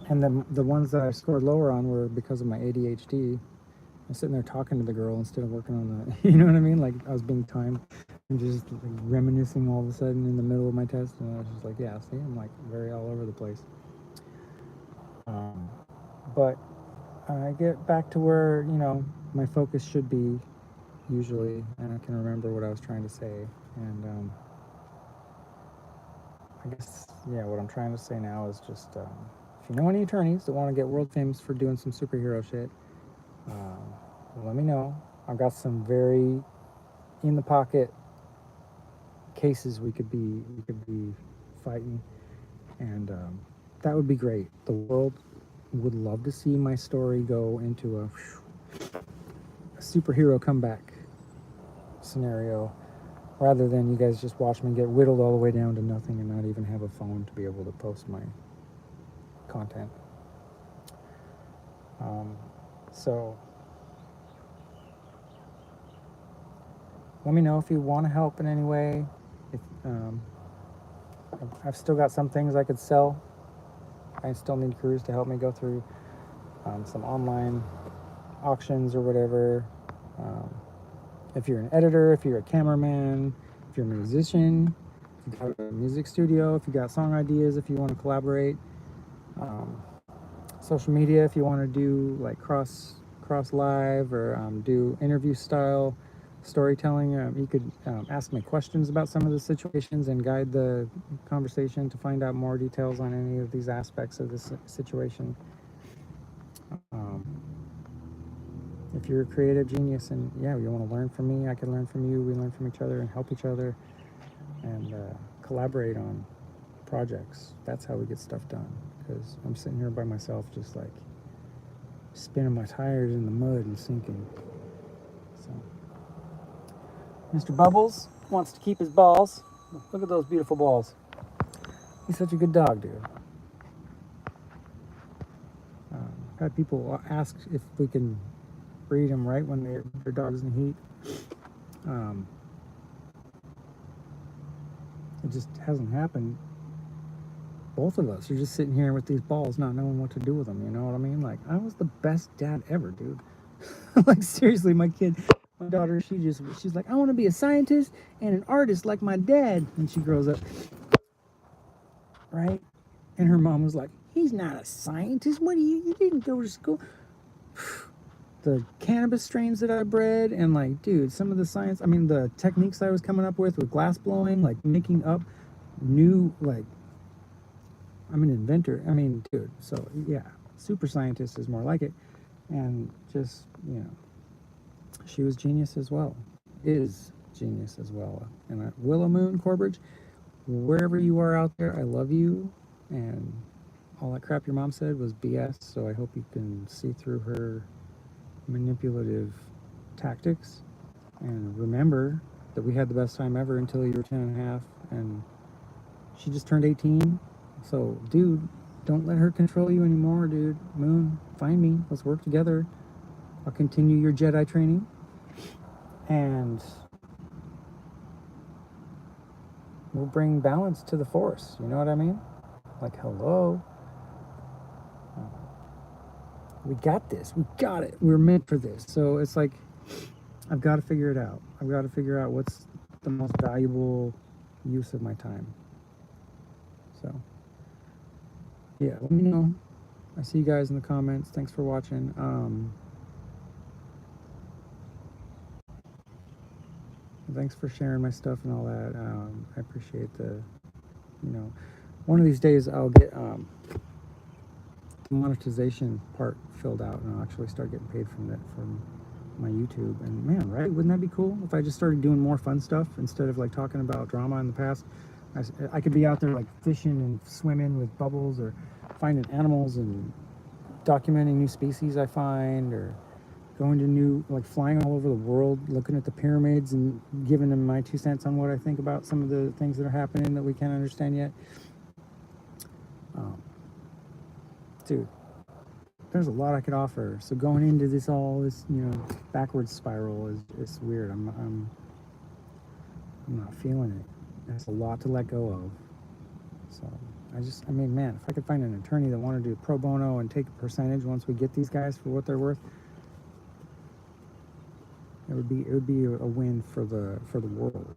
And the ones that I scored lower on were because of my ADHD. I was sitting there talking to the girl instead of working on the, you know what I mean? Like I was being timed and just like reminiscing all of a sudden in the middle of my test. And I was just like, yeah, see, I'm like very all over the place. But I get back to where, you know, my focus should be usually, and I can remember what I was trying to say. And I guess, yeah, what I'm trying to say now is just, if you know any attorneys that want to get world famous for doing some superhero shit, let me know. I've got some very in the pocket cases we could be fighting, and that would be great. The world would love to see my story go into a superhero comeback scenario, rather than you guys just watch me get whittled all the way down to nothing and not even have a phone to be able to post my content. So let me know if you want to help in any way. If I've still got some things I could sell. I still need crews to help me go through some online auctions or whatever. If you're an editor, if you're a cameraman, if you're a musician, if you got a music studio, if you got song ideas, if you want to collaborate, social media, if you want to do like cross live or do interview style storytelling, you could ask me questions about some of the situations and guide the conversation to find out more details on any of these aspects of this situation. If you're a creative genius and yeah, you want to learn from me, I can learn from you. We learn from each other and help each other and collaborate on projects. That's how we get stuff done, because I'm sitting here by myself just like spinning my tires in the mud and sinking. So Mr. Bubbles wants to keep his balls. Look at those beautiful balls. He's such a good dog, dude. Had people ask if we can breed them right when their dog's in heat. It just hasn't happened. both of us are just sitting here with these balls, not knowing what to do with them. You know what I mean? Like, I was the best dad ever, dude. Like, seriously, my daughter, she's like, I want to be a scientist and an artist like my dad. And she grows up, right? And her mom was like, he's not a scientist. What do you didn't go to school? The cannabis strains that I bred, and like, dude, some of the science, I mean, the techniques I was coming up with glass blowing, like making up new, like, I'm an inventor. I mean, dude, so yeah, super scientist is more like it. And just, she was genius as well, is genius as well. And Willow Moon Corbridge, wherever you are out there, I love you. And all that crap your mom said was BS, so I hope you can see through her manipulative tactics. And remember that we had the best time ever until you were 10 and a half, and she just turned 18. So, dude, don't let her control you anymore, dude. Moon, find me. Let's work together. I'll continue your Jedi training. And we'll bring balance to the Force. You know what I mean? Like, hello. We got this. We got it. We're meant for this. So it's like, I've got to figure it out. I've got to figure out what's the most valuable use of my time. So, yeah, let me know. I see you guys in the comments. Thanks for watching. Thanks for sharing my stuff and all that. I appreciate one of these days I'll get the monetization part filled out, and I'll actually start getting paid from my YouTube. And man, right? Wouldn't that be cool if I just started doing more fun stuff instead of like talking about drama in the past? I could be out there like fishing and swimming with bubbles, or finding animals and documenting new species I find, or going to flying all over the world, looking at the pyramids and giving them my 2 cents on what I think about some of the things that are happening that we can't understand yet. Dude, there's a lot I could offer. So going into this backwards spiral is weird. I'm not feeling it. There's a lot to let go of. So man, if I could find an attorney that wanted to do pro bono and take a percentage once we get these guys for what they're worth, it would be a win for the world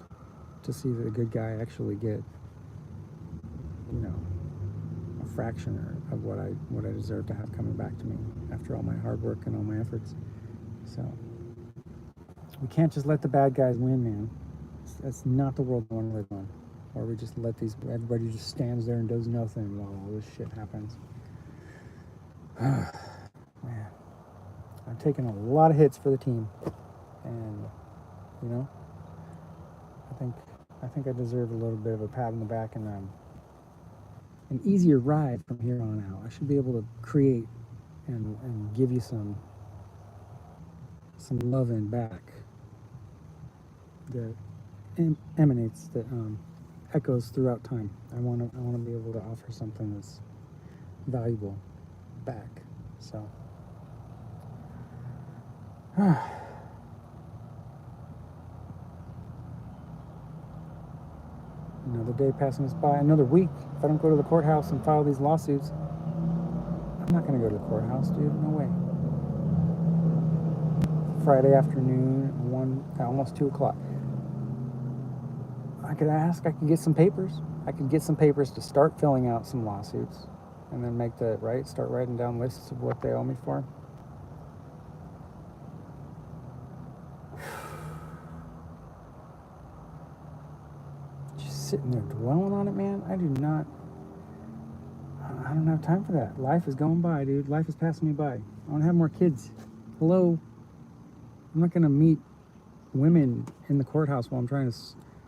to see that a good guy actually get a fraction of what I deserve to have coming back to me after all my hard work and all my efforts. So we can't just let the bad guys win, man. That's not the world I want to live on. Or we just let everybody just stands there and does nothing while all this shit happens. Man, I'm taking a lot of hits for the team, and I think I deserve a little bit of a pat on the back, and an easier ride from here on out. I should be able to create and give you some loving back that emanates, that echoes throughout time. I want to be able to offer something that's valuable back. So another day passing us by, another week. If I don't go to the courthouse and file these lawsuits, I'm not going to go to the courthouse, dude. No way. Friday afternoon, almost 2 o'clock. I could get some papers. I could get some papers to start filling out some lawsuits, and then start writing down lists of what they owe me for. Just sitting there dwelling on it, man. I don't have time for that. Life is going by, dude. Life is passing me by. I want to have more kids. Hello. I'm not going to meet women in the courthouse while I'm trying to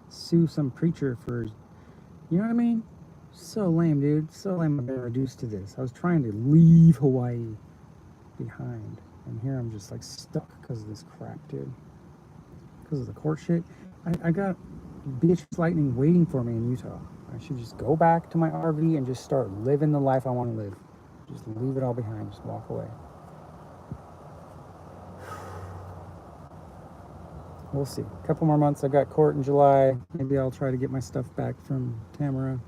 sue some preacher for, you know what I mean? So lame, dude. So lame. I've been reduced to this. I was trying to leave Hawaii behind, and here I'm just like stuck because of this crap, dude. Because of the court shit. I got Beatrice Lightning waiting for me in Utah. I should just go back to my RV and just start living the life I want to live. Just leave it all behind. Just walk away. We'll see. A couple more months. I've got court in July. Maybe I'll try to get my stuff back from Tamara.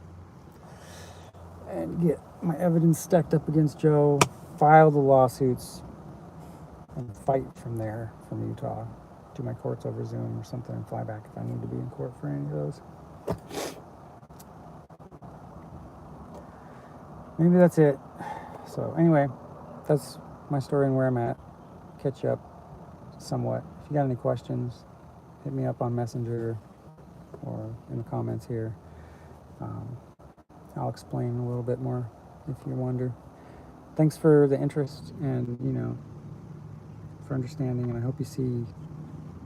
and get my evidence stacked up against Joe, file the lawsuits, and fight from there, from Utah. Do my courts over Zoom or something and fly back if I need to be in court for any of those. Maybe that's it. So anyway, that's my story and where I'm at. Catch you up somewhat. If you got any questions, hit me up on Messenger or in the comments here. I'll explain a little bit more if you wonder. Thanks for the interest and, for understanding, and I hope you see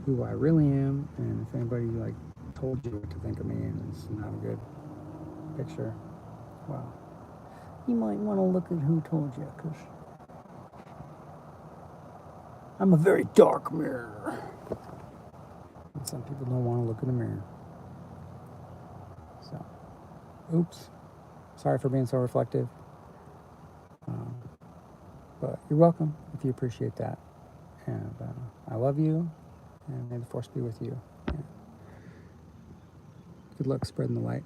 who I really am, and if anybody told you what to think of me and it's not a good picture, well, you might want to look at who told you, because I'm a very dark mirror. And some people don't want to look in the mirror. So, oops. Sorry for being so reflective. But you're welcome if you appreciate that. And I love you, and may the force be with you. And good luck spreading the light.